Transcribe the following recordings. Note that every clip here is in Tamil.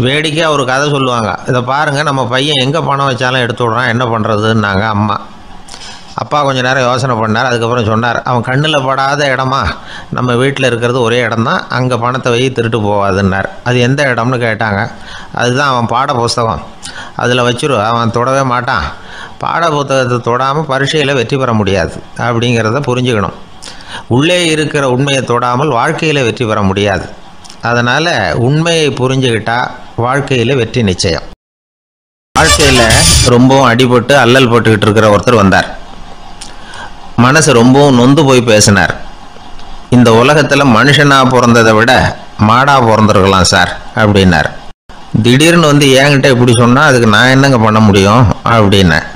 வேடிக்கையாக ஒரு கதை சொல்லுவாங்க. இதை பாருங்கள், நம்ம பையன் எங்கே பணம் வச்சாலும் எடுத்து விட்றான், என்ன பண்ணுறதுன்னாங்க அம்மா. அப்பா கொஞ்சம் நேரம் யோசனை பண்ணார். அதுக்கப்புறம் சொன்னார், அவன் கண்ணில் படாத இடமா நம்ம வீட்டில் இருக்கிறது ஒரே இடம் தான், அங்கே பணத்தை வை திருட்டு போகாதுன்னார். அது எந்த இடம்னு கேட்டாங்க. அதுதான் அவன் பாட புஸ்தகம், அதில் வச்சிரு, அவன் தொடவே மாட்டான். பாட புத்தகத்தை தொடாமல் பரீட்சையில் வெற்றி பெற முடியாது அப்படிங்கிறத புரிஞ்சுக்கணும். உள்ளே இருக்கிற உண்மையை தொடாமல் வாழ்க்கையில் வெற்றி பெற முடியாது. அதனால் உண்மையை புரிஞ்சுக்கிட்டால் வாழ்க்கையில் வெற்றி நிச்சயம். வாழ்க்கையில் ரொம்பவும் அடிபட்டு அல்லல் போட்டுக்கிட்டு இருக்கிற ஒருத்தர் வந்தார். மனசு ரொம்பவும் நொந்து போய் பேசினார். இந்த உலகத்தில் மனுஷனாக பிறந்ததை விட மாடாக பிறந்திருக்கலாம் சார் அப்படின்னார். திடீர்னு வந்து என்கிட்ட இப்படி சொன்னால் அதுக்கு நான் என்னங்க பண்ண முடியும் அப்படின்னேன்.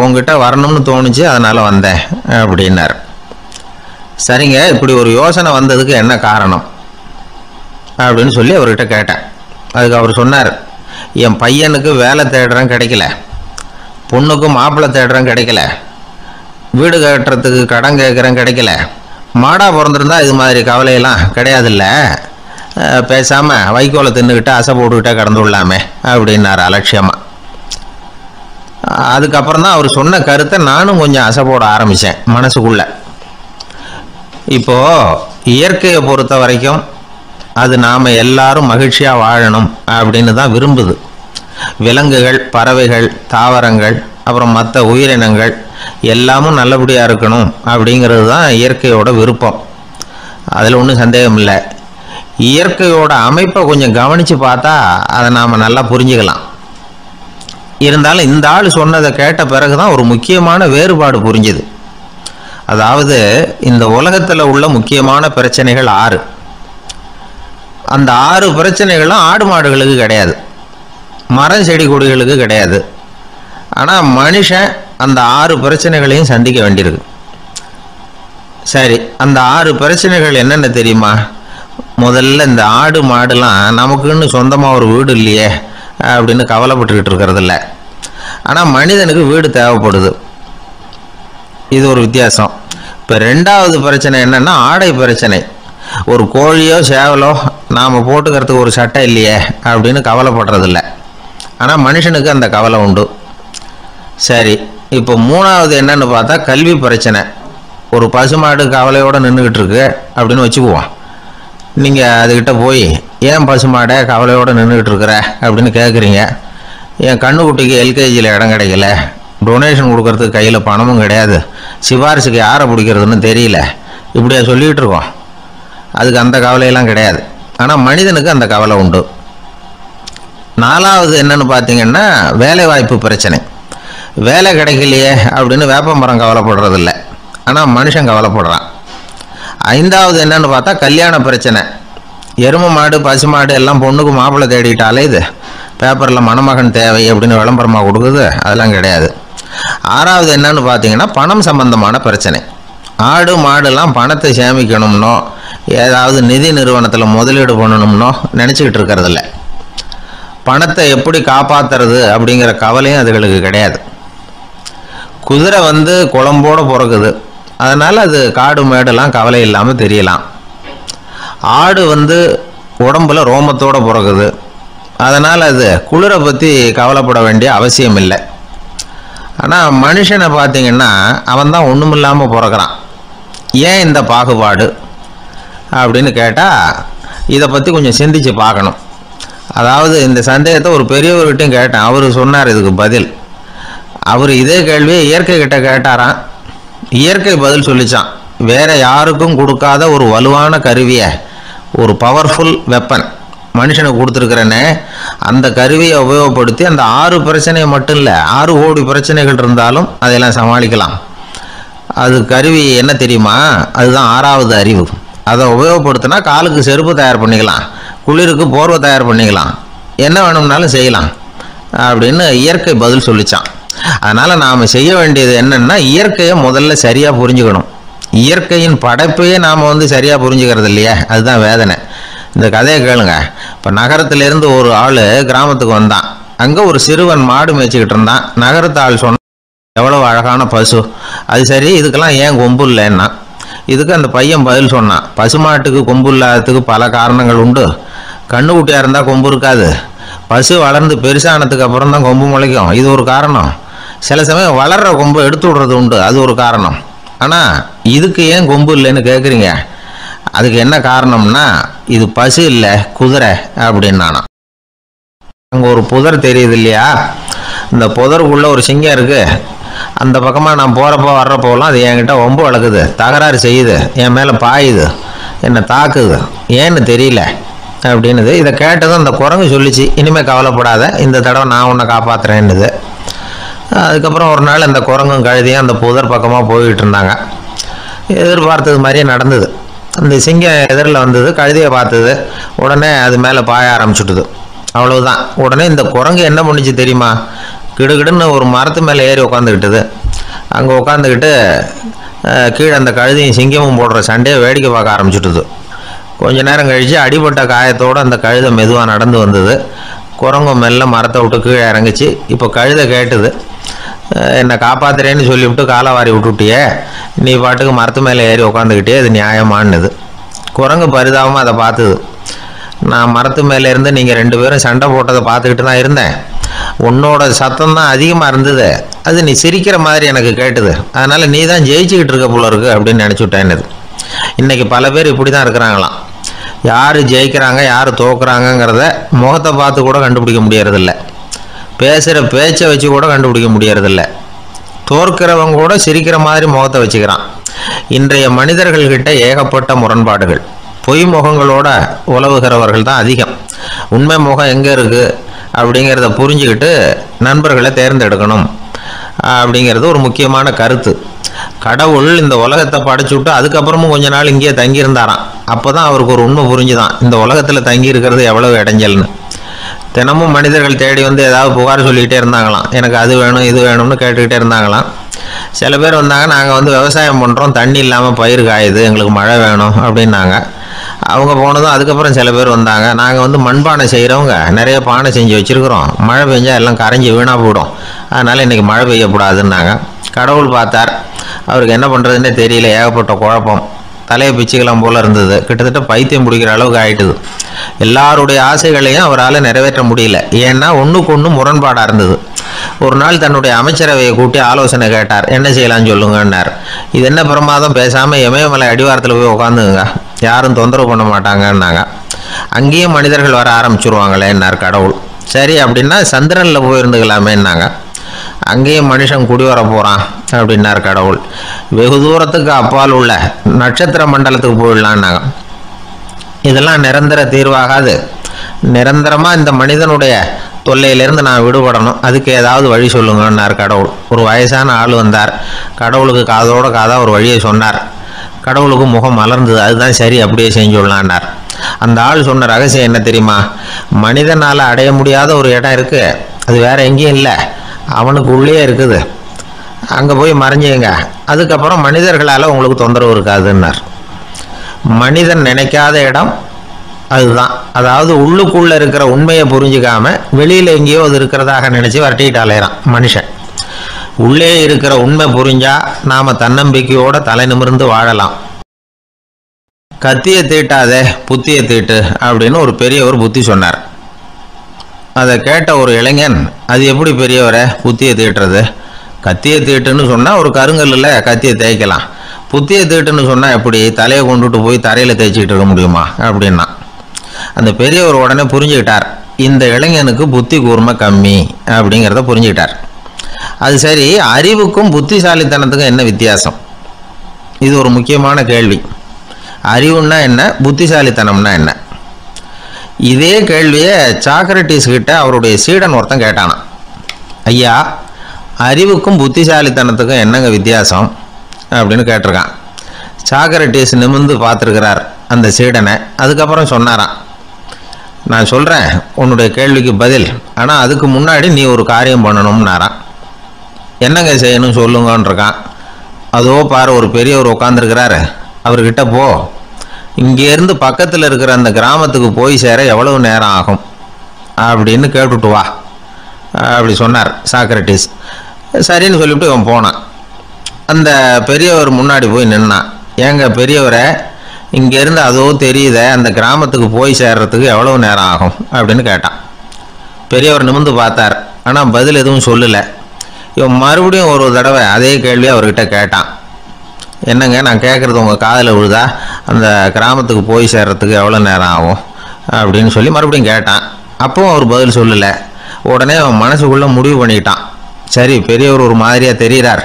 உங்ககிட்ட வரணும்னு தோணுச்சு, அதனால் வந்தேன் அப்படின்னார். சரிங்க, இப்படி ஒரு யோசனை வந்ததுக்கு என்ன காரணம் அப்படின்னு சொல்லி அவர்கிட்ட கேட்டேன். அதுக்கு அவர் சொன்னார், என் பையனுக்கு வேலை தேடுறேன் கிடைக்கல, பொண்ணுக்கு மாப்பிள்ளை தேடுறேன் கிடைக்கல, வீடு கட்டுறதுக்கு கடன் கேட்குறேன் கிடைக்கல, மாடாக பிறந்திருந்தா இது மாதிரி கவலையெல்லாம் கிடையாதுல்ல, பேசாமல் வைக்கோலை தின்னுக்கிட்டு அசை போட்டுக்கிட்டே கடந்து விடலாமே அப்படின்னார் அலட்சியமாக. அதுக்கப்புறம் தான் அவர் சொன்ன கருத்தை நானும் கொஞ்சம் அசை போட ஆரம்பித்தேன் மனசுக்குள்ளே. இப்போது இயற்கையை பொறுத்த வரைக்கும் அது நாம் எல்லாரும் மகிழ்ச்சியாக வாழணும் அப்படின்னு தான் விரும்புது. விலங்குகள், பறவைகள், தாவரங்கள், அப்புறம் மற்ற உயிரினங்கள் எல்லாமும் நல்லபடியாக இருக்கணும் அப்படிங்கிறது தான் இயற்கையோட விருப்பம். அதில் ஒன்றும் சந்தேகம் இல்லை. இயற்கையோட அமைப்பை கொஞ்சம் கவனித்து பார்த்தா அதை நாம் நல்லா புரிஞ்சுக்கலாம். இருந்தாலும் இந்த ஆள் சொன்னதை கேட்ட பிறகு தான் ஒரு முக்கியமான வேறுபாடு புரிஞ்சுது. அதாவது இந்த உலகத்தில் உள்ள முக்கியமான பிரச்சனைகள் 6. அந்த 6 பிரச்சனைகளும் ஆடு மாடுகளுக்கு கிடையாது, மரம் செடி கொடிகளுக்கு கிடையாது. ஆனால் மனுஷன் அந்த 6 பிரச்சனைகளையும் சந்திக்க வேண்டியிருக்கு. சரி, அந்த 6 பிரச்சனைகள் என்னென்ன தெரியுமா? முதல்ல இந்த ஆடு மாடுலாம் நமக்குன்னு சொந்தமாக ஒரு வீடு இல்லையே அப்படின்னு கவலைப்பட்டுக்கிட்டு இருக்கிறதில்ல. ஆனால் மனிதனுக்கு வீடு தேவைப்படுது. இது ஒரு வித்தியாசம். இப்போ 2வது பிரச்சனை என்னென்னா ஆடை பிரச்சனை. ஒரு கோழியோ சேவலோ நாம் போட்டுக்கிறதுக்கு ஒரு சட்டை இல்லையே அப்படின்னு கவலைப்படுறதில்ல. ஆனால் மனுஷனுக்கு அந்த கவலை உண்டு. சரி, இப்போ 3வது என்னன்னு பார்த்தா கல்வி பிரச்சனை. ஒரு பசுமாடு கவலையோடு நின்றுக்கிட்டு இருக்கு அப்படின்னு வச்சுக்குவோம். நீங்கள் அதுக்கிட்ட போய், ஏன் பசுமாடை கவலையோடு நின்றுக்கிட்டு இருக்கிற அப்படின்னு கேட்குறீங்க. என் கண்ணுக்குட்டிக்கு எல்கேஜியில் இடம் கிடைக்கல, டொனேஷன் கொடுக்கறதுக்கு கையில் பணமும் கிடையாது, சிபாரிசுக்கு யாரை பிடிக்கிறதுன்னு தெரியல, இப்படியா சொல்லிகிட்டு இருக்கோம். அதுக்கு அந்த கவலையெல்லாம் கிடையாது. ஆனால் மனிதனுக்கு அந்த கவலை உண்டு. 4வது என்னன்னு பார்த்தீங்கன்னா வேலை வாய்ப்பு பிரச்சனை. வேலை கிடைக்கலையே அப்படின்னு வேப்பமரம் கவலைப்படுறதில்ல, ஆனால் மனுஷன் கவலைப்படுறான். 5வது என்னன்னு பார்த்தா கல்யாண பிரச்சனை. எருமை மாடு பசுமாடு எல்லாம் பொண்ணுக்கு மாப்பிள்ளை தேடிட்டாலே இது பேப்பரில் மணமகன் தேவை அப்படின்னு விளம்பரமாக கொடுக்குது, அதெல்லாம் கிடையாது. 6வது என்னன்னு பார்த்தீங்கன்னா பணம் சம்பந்தமான பிரச்சனை. ஆடு மாடுலாம் பணத்தை சேமிக்கணும்னோ ஏதாவது நிதி நிறுவனத்தில் முதலீடு பண்ணணும்னோ நினச்சிக்கிட்டு இருக்கிறதில்ல. பணத்தை எப்படி காப்பாற்றுறது அப்படிங்கிற கவலையும் அதுகளுக்கு கிடையாது. குதிரை வந்து குளம்போடு பிறக்குது, அதனால் அது காடு மேடெல்லாம் கவலை இல்லாமல் தெரியலாம். ஆடு வந்து உடம்பில் ரோமத்தோடு பிறக்குது, அதனால் அது குளிரை பற்றி கவலைப்பட வேண்டிய அவசியம் இல்லை. ஆனால் மனுஷனை பார்த்திங்கன்னா அவன் தான் ஒன்றும் இல்லாமல் பிறக்கிறான். ஏன் இந்த பாகுபாடு அப்படின்னு கேட்டால் இதை பற்றி கொஞ்சம் சிந்திச்சு பார்க்கணும். அதாவது இந்த சந்தேகத்தை ஒரு பெரியவர்கிட்டையும் கேட்டேன். அவர் சொன்னார் இதுக்கு பதில். அவர் இதே கேள்வியை இயற்கை கிட்ட கேட்டாராம். இயற்கை பதில் சொல்லிச்சான், வேறு யாருக்கும் கொடுக்காத ஒரு வலுவான கருவியை, ஒரு பவர்ஃபுல் வெப்பன் மனுஷனுக்கு கொடுத்துருக்குறேன்னு, அந்த கருவியை உபயோகப்படுத்தி அந்த 6 பிரச்சனையை மட்டும் இல்லை 6 கோடி பிரச்சனைகள் இருந்தாலும் அதையெல்லாம் சமாளிக்கலாம். அது கருவி என்ன தெரியுமா? அதுதான் 6வது அறிவு. அதை உபயோகப்படுத்தினா காலுக்கு செருப்பு தயார் பண்ணிக்கலாம், குளிருக்கு போர்வை தயார் பண்ணிக்கலாம், என்ன வேணும்னாலும் செய்யலாம் அப்படின்னு இயற்கை பதில் சொல்லிச்சான். அதனால் நாம் செய்ய வேண்டியது என்னென்னா இயற்கையை முதல்ல சரியாக புரிஞ்சுக்கணும். இயற்கையின் படைப்பையே நாம் வந்து சரியாக புரிஞ்சுக்கிறது இல்லையா, அதுதான் வேதனை. இந்த கதையை கேளுங்க. இப்போ நகரத்திலேருந்து ஒரு ஆள் கிராமத்துக்கு வந்தான். அங்கே ஒரு சிறுவன் மாடு மேய்ச்சிக்கிட்டு இருந்தான். நகரத்து ஆள் சொன்னான், எவ்வளோ அழகான பசு, அது சரி இதுக்கெல்லாம் ஏன் கொம்பு இல்லைன்னா. இதுக்கு அந்த பையன் பதில் சொன்னான், பசுமாட்டுக்கு கொம்பு இல்லாததுக்கு பல காரணங்கள் உண்டு, கண்ணுக்குட்டியாக இருந்தால் கொம்பு இருக்காது, பசு வளர்ந்து பெருசானதுக்கு அப்புறம் தான் கொம்பு முளைக்கும். இது ஒரு காரணம். சில சமயம் வளர்கிற கொம்பு எடுத்து விடுறது உண்டு, அது ஒரு காரணம். ஆனால் இதுக்கு ஏன் கொம்பு இல்லைன்னு கேட்குறீங்க. அதுக்கு என்ன காரணம்னா, இது பசு இல்லை குதிரை அப்படின்னானா. அங்கே ஒரு புதர் தெரியுது இல்லையா, இந்த புதருக்குள்ளே ஒரு சிங்கம் இருக்குது. அந்த பக்கமாக நான் போகிறப்போ வர்றப்போலாம் அது என்கிட்ட ஒம்பு வளர்க்குது, தகராறு செய்யுது, என் மேலே பாயுது, என்னை தாக்குது, ஏன்னு தெரியல அப்படின்னுது. இதை கேட்டதும் அந்த குரங்கு சொல்லிச்சு, இனிமேல் கவலைப்படாத, இந்த தடவை நான் உன்னை காப்பாற்றுறேன்னுது. அதுக்கப்புறம் ஒரு நாள் அந்த குரங்கும் கழுதியும் அந்த புதர் பக்கமாக போய்கிட்டு இருந்தாங்க. எதிர்பார்த்தது மாதிரியே நடந்தது. அந்த சிங்கம் எதிரில் வந்தது, கழுதியை பார்த்தது, உடனே அது மேலே பாய ஆரம்பிச்சுட்டுது. அவ்வளவுதான். உடனே இந்த குரங்கு என்ன பண்ணிச்சு தெரியுமா, கிடுகிடுன்னு ஒரு மரத்து மேலே ஏறி உட்காந்துக்கிட்டது. அங்கே உட்காந்துக்கிட்டு கீழே அந்த கழுதியும் சிங்கமும் போடுற சண்டையை வேடிக்கை பார்க்க ஆரம்பிச்சுட்டுது. கொஞ்ச நேரம் கழித்து அடிபட்ட காயத்தோடு அந்த கழுதை மெதுவாக நடந்து வந்தது. குரங்கு மெல்ல மரத்தை விட்டு கீழே இறங்குச்சு. இப்போ கழுதை கேட்டுது, என்னை காப்பாற்றுறேன்னு சொல்லிவிட்டு காலை வாரி விட்டுட்டியே, நீ பாட்டுக்கு மரத்து மேலே ஏறி உட்காந்துக்கிட்டே, அது நியாயமானது. குரங்கு பரிதாபமாக அதை பார்த்துது. நான் மரத்து மேலே இருந்து நீங்கள் 2 பேரும் சண்டை போட்டதை பார்த்துக்கிட்டு தான் இருந்தேன். உன்னோட சத்தம் தான் அதிகமாக இருந்தது, அது நீ சிரிக்கிற மாதிரி எனக்கு கேட்டுது, அதனால் நீ தான் ஜெயிச்சுக்கிட்டு இருக்க போல இருக்கு அப்படின்னு நினச்சிவிட்டேன்னுது. இன்றைக்கி பல பேர் இப்படி தான் இருக்கிறாங்களாம். யார் ஜெயிக்கிறாங்க யார் தோக்குறாங்கங்கிறத முகத்தை பார்த்து கூட கண்டுபிடிக்க முடியறதில்ல, பேசுகிற பேச்சை வச்சு கூட கண்டுபிடிக்க முடியறதில்ல. தோற்கிறவங்க கூட சிரிக்கிற மாதிரி முகத்தை வச்சுக்கிறான். இன்றைய மனிதர்கள்கிட்ட ஏகப்பட்ட முரண்பாடுகள். பொய் முகங்களோட உலவுகிறவர்கள் தான் அதிகம். உண்மை முகம் எங்கே இருக்குது அப்படிங்கிறத புரிஞ்சுக்கிட்டு நண்பர்களை தேர்ந்தெடுக்கணும் அப்படிங்கிறது ஒரு முக்கியமான கருத்து. கடவுள் இந்த உலகத்தை படைச்சு விட்டு அதுக்கப்புறமும் கொஞ்ச நாள் இங்கேயே தங்கியிருந்தாராம். அப்போ தான் அவருக்கு ஒரு உண்மை புரிஞ்சுதான், இந்த உலகத்தில் தங்கி இருக்கிறது எவ்வளவு இடைஞ்சல்னு. தினமும் மனிதர்கள் தேடி வந்து ஏதாவது புகார் சொல்லிக்கிட்டே இருந்தாங்களாம். எனக்கு அது வேணும் இது வேணும்னு கேட்டுக்கிட்டே இருந்தாங்களாம். சில பேர் வந்தாங்க, நாங்கள் வந்து விவசாயம் பண்ணுறோம், தண்ணி இல்லாமல் பயிர் காயுது, எங்களுக்கு மழை வேணும் அப்படின்னாங்க. அவங்க போனதும் அதுக்கப்புறம் சில பேர் வந்தாங்க, நாங்கள் வந்து மண்பானை செய்கிறவங்க, நிறைய பானை செஞ்சு வச்சுருக்குறோம், மழை பெஞ்சால் எல்லாம் கரைஞ்சி வீணாக போயிடும், அதனால் இன்றைக்கி மழை பெய்யக்கூடாதுன்னாங்க. கடவுள் பார்த்தார், அவருக்கு என்ன பண்ணுறதுன்னே தெரியல, ஏகப்பட்ட குழப்பம், தலையை பிச்சுக்கலாம் போல் இருந்தது, கிட்டத்தட்ட பைத்தியம் பிடிக்கிற அளவுக்கு ஆகிட்டுது. எல்லாருடைய ஆசைகளையும் அவரால் நிறைவேற்ற முடியல, ஏன்னா ஒன்றுக்கு ஒன்று முரண்பாடாக இருந்தது. ஒரு நாள் தன்னுடைய அமைச்சரவையை கூட்டி ஆலோசனை கேட்டார், என்ன செய்யலான்னு சொல்லுங்கன்னார். இது என்ன பிரமாதம், பேசாமல் இமயமலை அடிவாரத்தில் போய் உட்காந்துங்க, யாரும் தொந்தரவு பண்ண மாட்டாங்கன்னாங்க. அங்கேயும் மனிதர்கள் வர ஆரம்பிச்சுருவாங்களேன்னார் கடவுள். சரி அப்படின்னா சந்திரனில் போயிருந்துக்கலாமேன்னாங்க. அங்கேயும் மனுஷன் குடி வர போகிறான் அப்படின்னார் கடவுள். வெகு தூரத்துக்கு அப்பால் உள்ள நட்சத்திர மண்டலத்துக்கு போயிடலான்னாங்க. இதெல்லாம் நிரந்தர தீர்வாகாது, நிரந்தரமாக இந்த மனிதனுடைய தொல்லையிலேருந்து நான் விடுபடணும், அதுக்கு ஏதாவது வழி சொல்லுங்கன்னார் கடவுள். ஒரு வயசான ஆள் வந்தார், கடவுளுக்கு காதோட காதாக ஒரு வழியை சொன்னார். கடவுளுக்கு முகம் மலர்ந்தது, அதுதான் சரி, அப்படியே செஞ்சுடலான்னார். அந்த ஆள் சொன்ன ரகசியம் என்ன தெரியுமா, மனிதனால் அடைய முடியாத ஒரு இடம் இருக்குது, அது வேறு எங்கேயும் இல்லை, அவனுக்கு உள்ளே இருக்குது, அங்கே போய் மறைஞ்சிங்க, அதுக்கப்புறம் மனிதர்களால் உங்களுக்கு தொந்தரவு இருக்காதுன்னார். மனிதன் நினைக்காத இடம் அதுதான். அதாவது உள்ளுக்குள்ளே இருக்கிற உண்மையை புரிஞ்சிக்காமல் வெளியில் எங்கேயோ அது இருக்கிறதாக நினச்சி வரட்டிக்கிட்டு அலையிறான் மனுஷன். உள்ளே இருக்கிற உண்மை புரிஞ்சா நாம் தன்னம்பிக்கையோடு தலை நிமிர்ந்து வாழலாம். கத்தியை தீட்டாதே புத்தியை தீட்டு அப்படின்னு ஒரு பெரியவர் புத்தி சொன்னார். அதை கேட்ட ஒரு இளைஞன், அது எப்படி பெரியவரை புத்தியை தீட்டுறது, கத்தியை தீட்டுன்னு சொன்னால் ஒரு கருங்கல்லில் கத்தியை தேய்க்கலாம், புத்தியை தீட்டுன்னு சொன்னால் எப்படி தலையை கொண்டுட்டு போய் தரையில் தேய்ச்சிக்கிட்டு இருக்க முடியுமா அப்படின்னா. அந்த பெரியவர் உடனே புரிஞ்சுக்கிட்டார், இந்த இளைஞனுக்கு புத்தி கூர்மை கம்மி அப்படிங்கிறத புரிஞ்சுக்கிட்டார். அது சரி, அறிவுக்கும் புத்திசாலித்தனத்துக்கும் என்ன வித்தியாசம், இது ஒரு முக்கியமான கேள்வி. அறிவுன்னா என்ன, புத்திசாலித்தனம்னா என்ன? இதே கேள்வியை சாக்ரட்டிஸ் கிட்ட அவருடைய சீடன் ஒருத்தன் கேட்டானான். ஐயா, அறிவுக்கும் புத்திசாலித்தனத்துக்கும் என்னங்க வித்தியாசம் அப்படின்னு கேட்டிருக்கான். சாக்ரட்டிஸ் நிமிர்ந்து பார்த்துருக்கிறார் அந்த சீடனை. அதுக்கப்புறம் சொன்னாரான், நான் சொல்கிறேன் உன்னுடைய கேள்விக்கு பதில், ஆனால் அதுக்கு முன்னாடி நீ ஒரு காரியம் பண்ணணும்னாரான். என்னங்க செய்யணும் சொல்லுங்கன்றிருக்கான். அதோ பாரு, ஒரு பெரியவர் உட்காந்துருக்கிறாரு, அவர்கிட்ட போ, இங்கேருந்து பக்கத்தில் இருக்கிற அந்த கிராமத்துக்கு போய் சேர எவ்வளவு நேரம் ஆகும் அப்படின்னு கேட்டுட்டு வா அப்படி சொன்னார் சாக்ரட்டிஸ். சரின்னு சொல்லிவிட்டு இவன் போனான். அந்த பெரியவர் முன்னாடி போய் நின்னான். ஏங்க பெரியவரை, இங்கேருந்து அதோ தெரியுதே அந்த கிராமத்துக்கு போய் சேர்றதுக்கு எவ்வளோ நேரம் ஆகும் அப்படின்னு கேட்டான். பெரியவர் நிமிர்ந்து பார்த்தார். ஆனால் பதில் எதுவும் சொல்லலை. இவன் மறுபடியும் ஒரு தடவை அதே கேள்வி அவர்கிட்ட கேட்டான். என்னங்க, நான் கேட்குறது உங்கள் காதில் விழுதா? அந்த கிராமத்துக்கு போய் சேர்றதுக்கு எவ்வளோ நேரம் ஆகும் அப்படின்னு சொல்லி மறுபடியும் கேட்டான். அப்பவும் அவர் பதில் சொல்லலை. உடனே அவன் மனசுக்குள்ளே முடிவு பண்ணிக்கிட்டான். சரி, பெரியவர் ஒரு மாதிரியாக தெரிகிறார்,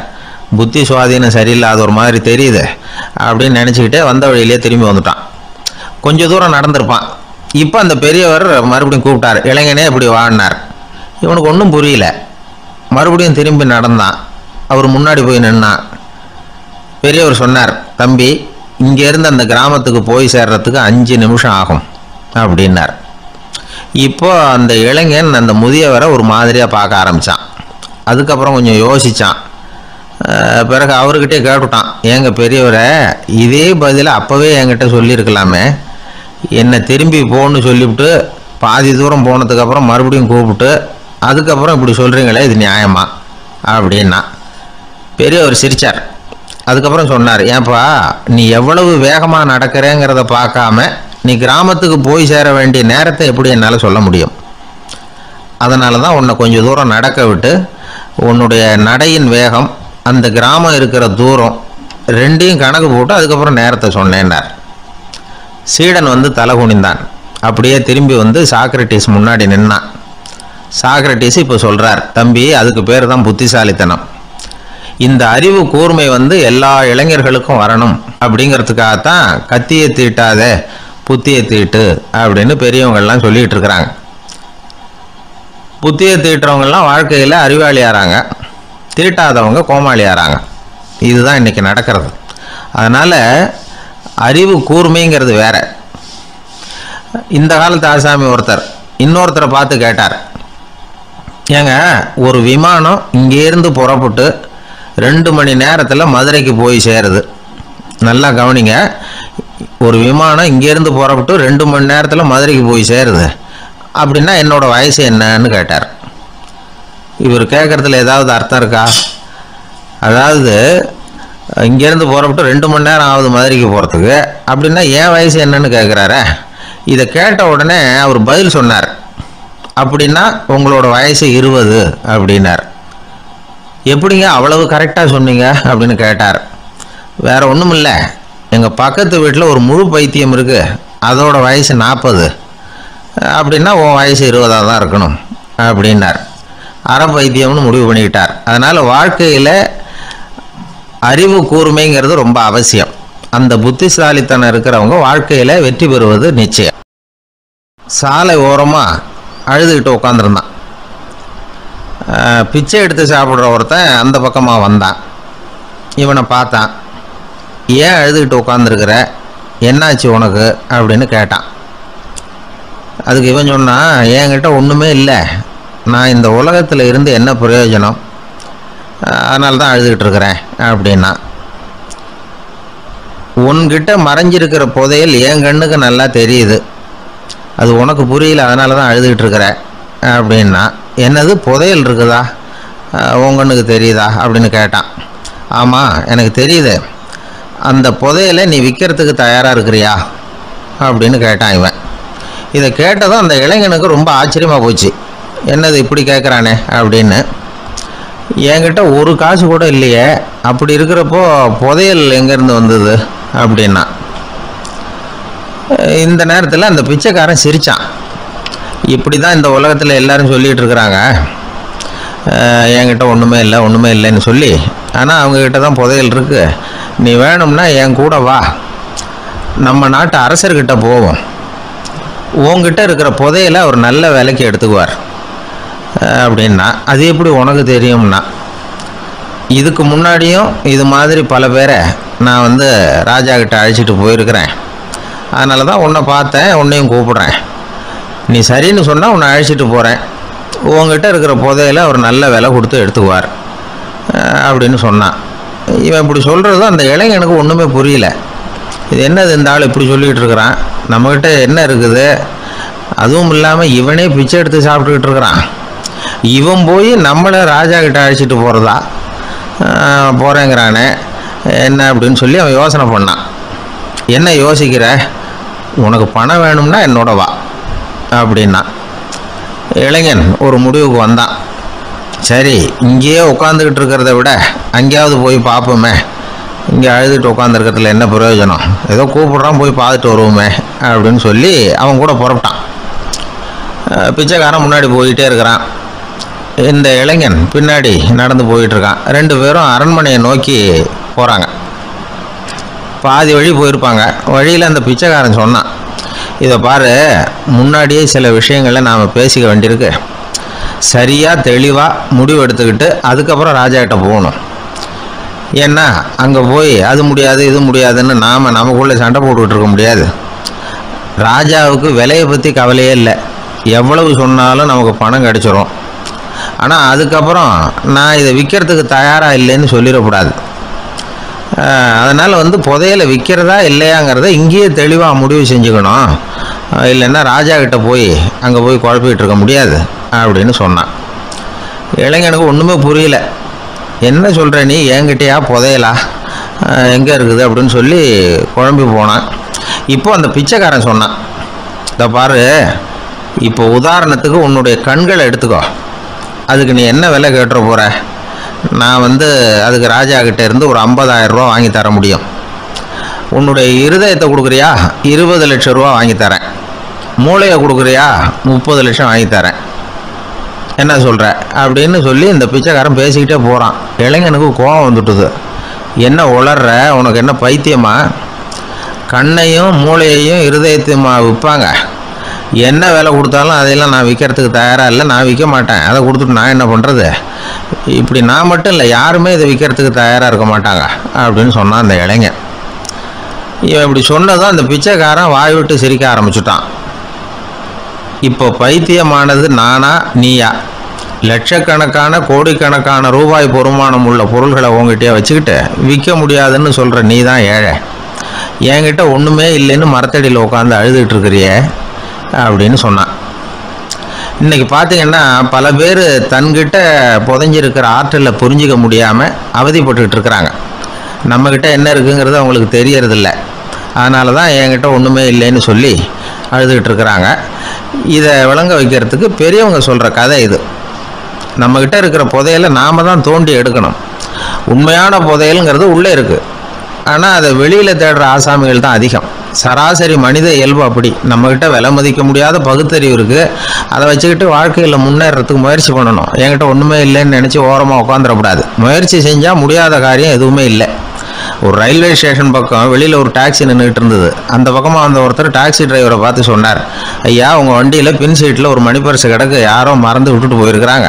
புத்தி சுவாதீனம் சரியில்லாத ஒரு மாதிரி தெரியுது அப்படின்னு நினச்சிக்கிட்டே வந்த வழியிலே திரும்பி வந்துட்டான். கொஞ்சம் தூரம் நடந்திருப்பான். இப்போ அந்த பெரியவர் மறுபடியும் கூப்பிட்டார். இளைஞனே இப்படி வாடினார். இவனுக்கு ஒன்றும் புரியல. மறுபடியும் திரும்பி நடந்தான். அவர் முன்னாடி போய் நின்னான். பெரியவர் சொன்னார், தம்பி, இங்கேருந்து அந்த கிராமத்துக்கு போய் சேர்றதுக்கு 5 நிமிஷம் ஆகும் அப்படின்னார். இப்போ அந்த இளைஞன் அந்த முதியவரை ஒரு மாதிரியாக பார்க்க ஆரம்பித்தான். அதுக்கப்புறம் கொஞ்சம் யோசித்தான். பிறகு அவர்கிட்டே கேட்டுட்டான், ஏங்க பெரியவரை, இதே பதிலை அப்போவே என்கிட்ட சொல்லியிருக்கலாமே, என்னை திரும்பி போன்னு சொல்லிவிட்டு பாதி தூரம் போனதுக்கப்புறம் மறுபடியும் கூப்பிட்டு அதுக்கப்புறம் இப்படி சொல்கிறீங்களே, இது நியாயமா அப்படின்னா. பெரியவர் சிரித்தார். அதுக்கப்புறம் சொன்னார், ஏன்பா, நீ எவ்வளவு வேகமாக நடக்கிறேங்கிறத பார்க்காம நீ கிராமத்துக்கு போய் சேர வேண்டிய நேரத்தை எப்படி என்னால் சொல்ல முடியும்? அதனால தான் உன்னை கொஞ்சம் தூரம் நடக்க விட்டு உன்னுடைய நடையின் வேகம், அந்த கிராமம் இருக்கிற தூரம் ரெண்டையும் கணக்கு போட்டு அதுக்கப்புறம் நேரத்தை சொன்னேன்னார். சீடன் வந்து தலை குனிந்தான். அப்படியே திரும்பி வந்து சாக்ரட்டிஸ் முன்னாடி நின்னான். சாக்ரட்டிஸ் இப்போ சொல்கிறார், தம்பி, அதுக்கு பேர் தான் புத்திசாலித்தனம். இந்த அறிவு கூர்மை வந்து எல்லா இளைஞர்களுக்கும் வரணும் அப்படிங்கிறதுக்காகத்தான் கத்தியை தீட்டாத புத்தியை தீட்டு அப்படின்னு பெரியவங்கள்லாம் சொல்லிகிட்டு இருக்கிறாங்க. புத்தியை தீட்டுறவங்கெல்லாம் வாழ்க்கையில் அறிவாளியாகிறாங்க, தீட்டாதவங்க கோமாளியாகிறாங்க. இதுதான் இன்றைக்கி நடக்கிறது. அதனால் அறிவு கூர்மைங்கிறது வேற. இந்த காலத்து ஆசாமி ஒருத்தர் இன்னொருத்தரை பார்த்து கேட்டார், ஏங்க, ஒரு விமானம் இங்கேருந்து புறப்பட்டு 2 மணி நேரத்தில் மதுரைக்கு போய் சேருது. நல்லா கவனிங்க, ஒரு விமானம் இங்கேருந்து புறப்பட்டு 2 மணி நேரத்தில் மதுரைக்கு போய் சேருது அப்படின்னா என்னோடய வயசு என்னன்னு கேட்டார். இவர் கேட்குறதுல ஏதாவது அர்த்தம் இருக்கா? அதாவது இங்கேருந்து புறப்பட்டு 2 மணி நேரம் ஆகுது மதுரைக்கு போகிறதுக்கு, அப்படின்னா என் வயசு என்னன்னு கேட்குறாரு. இதை கேட்ட உடனே அவர் பதில் சொன்னார், அப்படின்னா உங்களோட வயசு 20 அப்படின்னார். எப்படிங்க அவ்வளவு கரெக்டாக சொன்னீங்க அப்படின்னு கேட்டார். வேற ஒன்றும் இல்லை, எங்கள் பக்கத்து வீட்டில் ஒரு முழு பைத்தியம் இருக்குது, அதோட வயசு 40 அப்படின்னா உன் வயசு 20 தான் இருக்கணும் அப்படின்னார். அரை பைத்தியம்னு முடிவு பண்ணிக்கிட்டார். அதனால் வாழ்க்கையில் அறிவு கூர்மைங்கிறது ரொம்ப அவசியம். அந்த புத்திசாலித்தனம் இருக்கிறவங்க வாழ்க்கையில் வெற்றி பெறுவது நிச்சயம். சாலை ஓரமாக அழுதுகிட்டு உட்காந்துருந்தான். பிச்சை எடுத்து சாப்பிட்ற ஒருத்தன் அந்த பக்கமாக வந்தான். இவனை பார்த்தான். ஏன் அழுதுகிட்டு உட்காந்துருக்கிற, என்னாச்சு உனக்கு அப்படின்னு கேட்டான். அதுக்கு இவன் சொன்னான், என்கிட்ட ஒன்றுமே இல்லை, நான் இந்த உலகத்தில் இருந்து என்ன பிரயோஜனம், அதனால தான் அழுதுகிட்டு இருக்கிறேன் அப்படின்னா. உன்கிட்ட மறைஞ்சிருக்கிற புதையல் என் கண்ணுக்கு நல்லா தெரியுது, அது உனக்கு புரியல, அதனால தான் அழுதுகிட்டு இருக்கிற அப்படின்னா. என்னது, புதையல் இருக்குதா, உன் கண்ணுக்கு தெரியுதா அப்படின்னு கேட்டான். ஆமாம், எனக்கு தெரியுது. அந்த புதையலை நீ விற்கிறதுக்கு தயாராக இருக்கிறியா அப்படின்னு கேட்டான் இவன். இதை கேட்டதும் அந்த இளைஞனுக்கு ரொம்ப ஆச்சரியமாக போச்சு. என்னது இப்படி கேட்குறானே அப்படின்னு. என்கிட்ட ஒரு காசு கூட இல்லையே, அப்படி இருக்கிறப்போ புதையல் எங்கேருந்து வந்தது அப்படின்னா. இந்த நேரத்தில் அந்த பிச்சைக்காரன் சிரித்தான். இப்படி தான் இந்த உலகத்தில் எல்லாரும் சொல்லிகிட்டு இருக்கிறாங்க, என்கிட்ட ஒன்றுமே இல்லை ஒன்றுமே இல்லைன்னு சொல்லி. ஆனால் அவங்கக்கிட்ட தான் புதையல் இருக்குது. நீ வேணும்னா என் கூட வா, நம்ம நாட்டு அரசர்கிட்ட போவோம், உங்ககிட்ட இருக்கிற புதையலை அவர் நல்ல விலைக்கு எடுத்துக்குவார் அப்படின்னா. அது எப்படி உனக்கு தெரியும்னா, இதுக்கு முன்னாடியும் இது மாதிரி பல பேரை நான் ராஜா கிட்ட அழைச்சிட்டு போயிருக்கிறேன், அதனால தான் உன்னை பார்த்தேன், உன்னையும் கூப்பிட்றேன். நீ சரின்னு சொன்னால் உன்னை அழைச்சிட்டு போகிறேன், உங்ககிட்ட இருக்கிற புதையலை அவர் நல்ல விலை கொடுத்து எடுத்துக்குவார் அப்படின்னு சொன்னான். இவன் இப்படி சொல்கிறது அந்த இளைஞனுக்கு ஒன்றுமே புரியல. இது என்னது, இந்த ஆள் இப்படி சொல்லிகிட்டு இருக்கிறான், நம்மக்கிட்ட என்ன இருக்குது, அதுவும் இல்லாமல் இவனே பிச்சை எடுத்து சாப்பிட்டுக்கிட்டு இருக்கிறான், இவன் போய் நம்மளை ராஜா கிட்ட அழைச்சிட்டு போகிறதா போகிறேங்கிறானே என்ன அப்படின்னு சொல்லி அவன் யோசனை பண்ணான். என்ன யோசிக்கிற, உனக்கு பணம் வேணும்னா என்னோட வா அப்படின்னா. இளைஞன் ஒரு முடிவுக்கு வந்தான். சரி, இங்கேயே உட்காந்துக்கிட்டு இருக்கிறத விட அங்கேயாவது போய் பார்ப்போமே, இங்கே அழுதுட்டு உட்காந்துருக்கிறதுல என்ன பிரயோஜனம், ஏதோ கூப்பிட்றான் போய் பார்த்துட்டு வருவோமே அப்படின்னு சொல்லி அவன் கூட புறப்பட்டான். பிச்சைக்காரன் முன்னாடி போயிட்டே இருக்கிறான், இந்த இளைஞன் பின்னாடி நடந்து போயிட்டுருக்கான். 2 பேரும் அரண்மனையை நோக்கி போகிறாங்க. பாதி வழி போயிருப்பாங்க. வழியில் அந்த பிச்சைக்காரன் சொன்னான், இதை பாரு, முன்னாடியே சில விஷயங்களை நாம் பேசிக்க வேண்டியிருக்கு. சரியாக தெளிவாக முடிவு எடுத்துக்கிட்டு அதுக்கப்புறம் ராஜா கிட்ட போகணும். ஏன்னா அங்கே போய் அது முடியாது இது முடியாதுன்னு நாம் நமக்குள்ளே சண்டை போட்டுக்கிட்டு இருக்க முடியாது. ராஜாவுக்கு விலையை பற்றி கவலையே இல்லை, எவ்வளவு சொன்னாலும் நமக்கு பணம் கிடச்சிரும். ஆனால் அதுக்கப்புறம் நான் இதை விற்கிறதுக்கு தயாராக இல்லைன்னு சொல்லிடக்கூடாது. அதனால் புதையலை விற்கிறதா இல்லையாங்கிறத இங்கேயே தெளிவாக முடிவு செஞ்சுக்கணும். இல்லைன்னா ராஜா கிட்ட போய் அங்கே போய் குழப்பிக்கிட்டு இருக்க முடியாது அப்படின்னு சொன்னான். இளைஞனுக்கு ஒன்றுமே புரியல. என்ன சொல்கிற நீ, என்கிட்டயா புதையலா, எங்கே இருக்குது அப்படின்னு சொல்லி குழம்பி போனான். இப்போ அந்த பிச்சைக்காரன் சொன்னான், இதை பாரு, இப்போ உதாரணத்துக்கு உன்னுடைய கண்களை எடுத்துக்கோ, அதுக்கு நீ என்ன விலை கேட்டுற போகிற? நான் அதுக்கு ராஜா கிட்டே இருந்து ஒரு 50,000 ரூபா வாங்கி தர முடியும். உன்னுடைய இருதயத்தை கொடுக்குறியா, 20 லட்சம் ரூபா வாங்கி தரேன். மூளையை கொடுக்குறியா, 30 லட்சம் வாங்கி தரேன். என்ன சொல்கிற அப்படின்னு சொல்லி இந்த பிச்சைக்காரன் பேசிக்கிட்டே போகிறான். இளைஞனுக்கு கோபம் வந்துட்டுது. என்ன உளர்ற, உனக்கு என்ன பைத்தியமா? கண்ணையும் மூளையையும் இருதயத்தையுமா விற்பாங்க? என்ன விலை கொடுத்தாலும் அதையெல்லாம் நான் விற்கிறதுக்கு தயாராக இல்லை, நான் விற்க மாட்டேன். அதை கொடுத்துட்டு நான் என்ன பண்ணுறது? இப்படி நான் மட்டும் இல்லை, யாருமே இதை விற்கிறதுக்கு தயாராக இருக்க மாட்டாங்க அப்படின்னு சொன்னான் அந்த இளைஞன். இவன் இப்படி சொன்னதும் அந்த பிச்சைக்காரன் வாய் விட்டு சிரிக்க ஆரம்பிச்சுட்டான். இப்போ பைத்தியமானது நானா நீயா? லட்சக்கணக்கான கோடிக்கணக்கான ரூபாய் பொறுமானம் உள்ள பொருள்களை உங்ககிட்டயே வச்சுக்கிட்டு விற்க முடியாதுன்னு சொல்கிற நீ தான் ஏழை. என்கிட்ட ஒன்றுமே இல்லைன்னு மரத்தடியில் உட்காந்து அழுதுகிட்டு இருக்கிறியே அப்படின்னு சொன்னான். இன்றைக்கி பார்த்திங்கன்னா பல பேர் தன்கிட்ட புதைஞ்சிருக்கிற ஆற்றலை புரிஞ்சிக்க முடியாமல் அவதிப்பட்டுக்கிட்டு இருக்கிறாங்க. நம்மக்கிட்ட என்ன இருக்குங்கிறது அவங்களுக்கு தெரியறதில்ல. அதனால தான் என்கிட்ட ஒன்றுமே இல்லைன்னு சொல்லி அழுதுகிட்டு இருக்கிறாங்க. இதை விளங்க வைக்கிறதுக்கு பெரியவங்க சொல்கிற கதை இது. நம்மக்கிட்ட இருக்கிற புதையலை நாம் தான் தோண்டி எடுக்கணும். உண்மையான புதையலுங்கிறது உள்ளே இருக்குது, ஆனால் அதை வெளியில் தேடுற ஆசாமிகள் தான் அதிகம். சராசரி மனித இயல்பு அப்படி. நம்மக்கிட்ட விலை மதிக்க முடியாத பகுத்தறிவு இருக்குது, அதை வச்சுக்கிட்டு வாழ்க்கையில் முன்னேறதுக்கு முயற்சி பண்ணணும். என்கிட்ட ஒன்றுமே இல்லைன்னு நினச்சி ஓரமாக உட்காந்துடக்கூடாது. முயற்சி செஞ்சால் முடியாத காரியம் எதுவுமே இல்லை. ஒரு ரயில்வே ஸ்டேஷன் பக்கம் வெளியில் ஒரு டாக்ஸி நின்றுட்டு இருந்தது. அந்த பக்கமாக வந்த ஒருத்தர் டாக்ஸி டிரைவரை பார்த்து சொன்னார், ஐயா, உங்கள் வண்டியில் பின் சீட்டில் ஒரு மணி பர்ஸு கிடக்கு, யாரோ மறந்து விட்டுட்டு போயிருக்கிறாங்க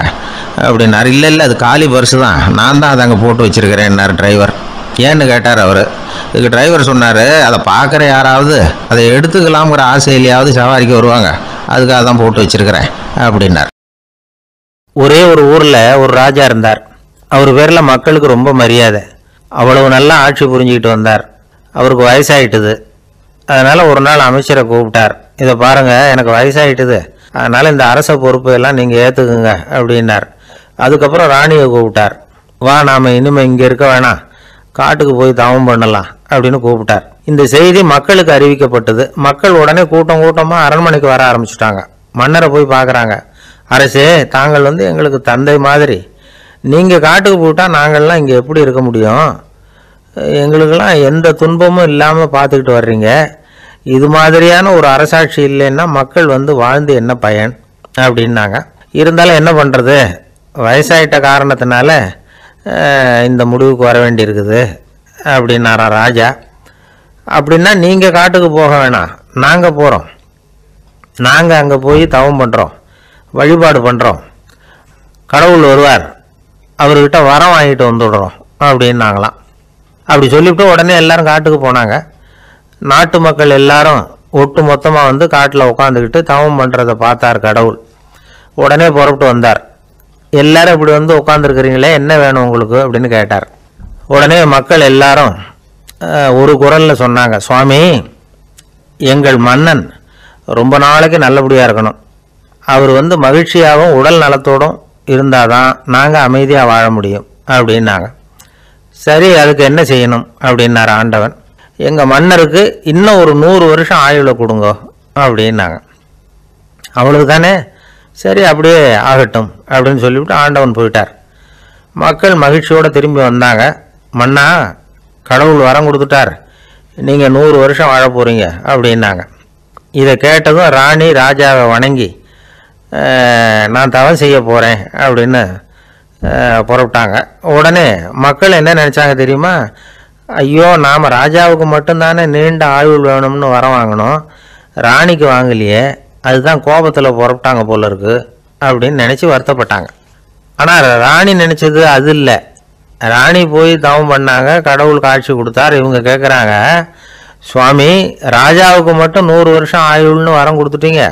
அப்படின்னாரு. இல்லை அது காலி பர்ஸு தான், நான் தான் அதை அங்கே போட்டு வச்சுருக்கிறேன்னார் டிரைவர். ஏன்னு கேட்டார் அவர். இதுக்கு டிரைவர் சொன்னார், அதை பார்க்குற யாராவது அதை எடுத்துக்கலாம்ங்கிற ஆசையிலையாவது சவாரிக்கு வருவாங்க, அதுக்காக தான் போட்டு வச்சுருக்கிறேன் அப்படின்னார். ஒரே ஒரு ஊரில் ஒரு ராஜா இருந்தார். அவர் பேரில் மக்களுக்கு ரொம்ப மரியாதை. அவ்வளவு நல்லா ஆட்சி புரிஞ்சுக்கிட்டு வந்தார். அவருக்கு வயசாயிட்டுது. அதனால் ஒரு நாள் அமைச்சரை கூப்பிட்டார். இதை பாருங்கள், எனக்கு வயசாயிட்டுது, அதனால் இந்த அரச பொறுப்பு எல்லாம் நீங்கள் ஏற்றுக்குங்க அப்படின்னார். அதுக்கப்புறம் ராணியை கூப்பிட்டார். வா, நாம் இனிமேல் இங்கே இருக்க வேணாம், காட்டுக்கு போய் தவம் பண்ணலாம் அப்படின்னு கூப்பிட்டார். இந்த செய்தி மக்களுக்கு அறிவிக்கப்பட்டது. மக்கள் உடனே கூட்டம் கூட்டமாக அரண்மனைக்கு வர ஆரம்பிச்சுட்டாங்க. மன்னரை போய் பார்க்குறாங்க. அரசே, தாங்கள் எங்களுக்கு தந்தை மாதிரி. நீங்கள் காட்டுக்கு போயிட்டால் நாங்கள்லாம் இங்கே எப்படி இருக்க முடியும்? எங்களுக்கெல்லாம் எந்த துன்பமும் இல்லாமல் பார்த்துக்கிட்டு வர்றீங்க. இது மாதிரியான ஒரு அரசாட்சி இல்லைன்னா மக்கள் வாழ்ந்து என்ன பயன் அப்படின்னாங்க. இருந்தாலும் என்ன பண்ணுறது, வயசாயிட்ட காரணத்தினால இந்த முடிவுக்கு வர வேண்டியிருக்குது அப்படின்னாரா ராஜா. அப்படின்னா நீங்கள் காட்டுக்கு போக வேணாம், நாங்கள் போகிறோம். நாங்கள் அங்கே போய் தவம் பண்ணுறோம், வழிபாடு பண்ணுறோம். கடவுள் வருவார், அவர்கிட்ட வரம் வாங்கிட்டு வந்துடுறோம் அப்படின்னாங்களாம். அப்படி சொல்லிவிட்டு உடனே எல்லாரும் காட்டுக்கு போனாங்க. நாட்டு மக்கள் எல்லாரும் ஒட்டு மொத்தமாக காட்டில் உட்காந்துக்கிட்டு தவம் பண்ணுறதை பார்த்தார் கடவுள். உடனே புறப்பட்டு வந்தார். எல்லாரும் இப்படி உட்காந்துருக்கிறீங்களே, என்ன வேணும் உங்களுக்கு அப்படின்னு கேட்டார். உடனே மக்கள் எல்லாரும் ஒரு குரலில் சொன்னாங்க, சுவாமி, எங்கள் மன்னன் ரொம்ப நாளைக்கு நல்லபடியாக இருக்கணும். அவர் மகிழ்ச்சியாகவும் உடல் நலத்தோடும் இருந்தால் தான் நாங்கள் அமைதியாக வாழ முடியும் அப்படின்னாங்க. சரி, அதுக்கு என்ன செய்யணும் அப்படின்னார் ஆண்டவன். எங்கள் மன்னருக்கு இன்னும் ஒரு 100 வருஷம் ஆயுளை கொடுங்க அப்படின்னாங்க. அவ்வளவு தானே, சரி அப்படியே ஆகட்டும் அப்படின்னு சொல்லிவிட்டு ஆண்டவன் போயிட்டார். மக்கள் மகிழ்ச்சியோடு திரும்பி வந்தாங்க. மன்னா, கடவுள் வரம் கொடுத்துட்டார், நீங்கள் 100 வருஷம் வாழ போகிறீங்க அப்படின்னாங்க. இதை கேட்டதும் ராணி ராஜாவை வணங்கி நான் தவம் செய்ய போகிறேன் அப்படின்னு புறப்பட்டாங்க. உடனே மக்கள் என்ன நினச்சாங்க தெரியுமா? ஐயோ, நாம் ராஜாவுக்கு மட்டும்தானே நீண்ட ஆயுள் வேணும்னு வரம் வாங்கினோம், ராணிக்கு வாங்கலையே, அதுதான் கோபத்தில் புறப்பட்டாங்க போல இருக்கு அப்படின்னு நினச்சி வருத்தப்பட்டாங்க. ஆனால் ராணி நினச்சது அது இல்லை. ராணி போய் தவம் பண்ணாங்க, கடவுள் காட்சி கொடுத்தார். இவங்க கேட்குறாங்க, சுவாமி, ராஜாவுக்கு மட்டும் 100 வருஷம் ஆயுள்னு வரம் கொடுத்துட்டீங்க,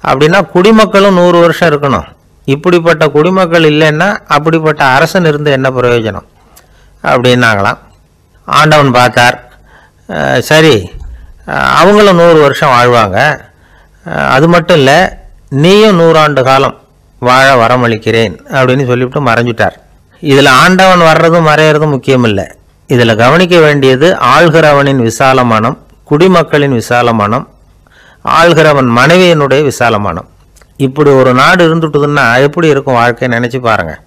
அப்படின்னா குடிமக்களும் 100 வருஷம் இருக்கணும். இப்படிப்பட்ட குடிமக்கள் இல்லைன்னா அப்படிப்பட்ட அரசன் இருந்து என்ன பிரயோஜனம் அப்படின்னாங்களாம். ஆண்டவன் பார்த்தார், சரி அவங்களும் 100 வருஷம் வாழ்வாங்க, அது மட்டும் இல்லை நீயும் 100 ஆண்டு காலம் வாழ வரமளிக்கிறேன் அப்படின்னு சொல்லிவிட்டு மறைஞ்சிட்டார். இதில் ஆண்டவன் வர்றதும் மறையிறதும் முக்கியம் இல்லை. இதில் கவனிக்க வேண்டியது ஆள்கிறவனின் விசால மனம், குடிமக்களின் விசால மனம், ஆள்கிறவன் மனைவியினுடைய விசால மனம். இப்படி ஒரு நாடு இருந்துட்டுதுன்னா எப்படி இருக்கும் வாழ்க்கை நினச்சி பாருங்கள்.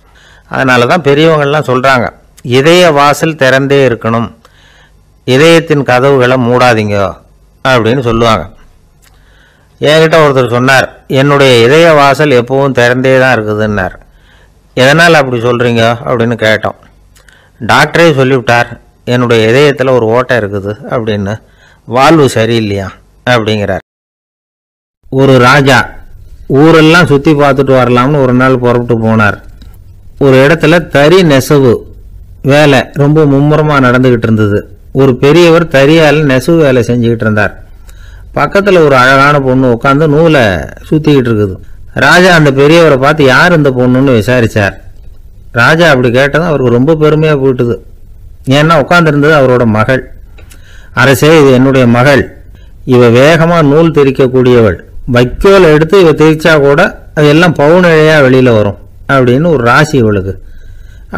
அதனால தான் பெரியவங்கள்லாம் சொல்கிறாங்க, இதய வாசல் திறந்தே இருக்கணும், இதயத்தின் கதவுகளை மூடாதீங்க அப்படின்னு சொல்லுவாங்க. என்கிட்ட ஒருத்தர் சொன்னார், என்னுடைய இதய வாசல் எப்பவும் திறந்தே தான் இருக்குதுன்னார். எதனால் அப்படி சொல்கிறீங்க அப்படின்னு கேட்டோம். டாக்டரே சொல்லிவிட்டார், என்னுடைய இதயத்தில் ஒரு ஓட்டை இருக்குது அப்படின்னு, வால்வு சரியில்லையா அப்படிங்கிறார். ஒரு ராஜா ஊரெல்லாம் சுற்றி பார்த்துட்டு வரலாம்னு ஒரு நாள் புறப்பட்டு போனார். ஒரு இடத்துல தறி நெசவு வேலை ரொம்ப மும்முரமாக நடந்துக்கிட்டு இருந்தது. ஒரு பெரியவர் தறியால் நெசவு வேலை செஞ்சுக்கிட்டு இருந்தார். பக்கத்தில் ஒரு அழகான பொண்ணு உட்காந்து நூலை சுற்றிக்கிட்டு இருக்குது. ராஜா அந்த பெரியவரை பார்த்து யார் இந்த பொண்ணுன்னு விசாரித்தார். ராஜா அப்படி கேட்டதும் அவருக்கு ரொம்ப பெருமையாக போயிட்டுது. ஏன்னா உட்காந்துருந்தது அவரோட மகள். அரசே, இது என்னுடைய மகள், இவ வேகமாக நூல் திரிக்கக்கூடியவள், வைக்கோல் எடுத்து இவ திரிச்சா கூட அதெல்லாம் பவுனிழையாக வெளியில் வரும் அப்படின்னு ஒரு ராசி இவளுக்கு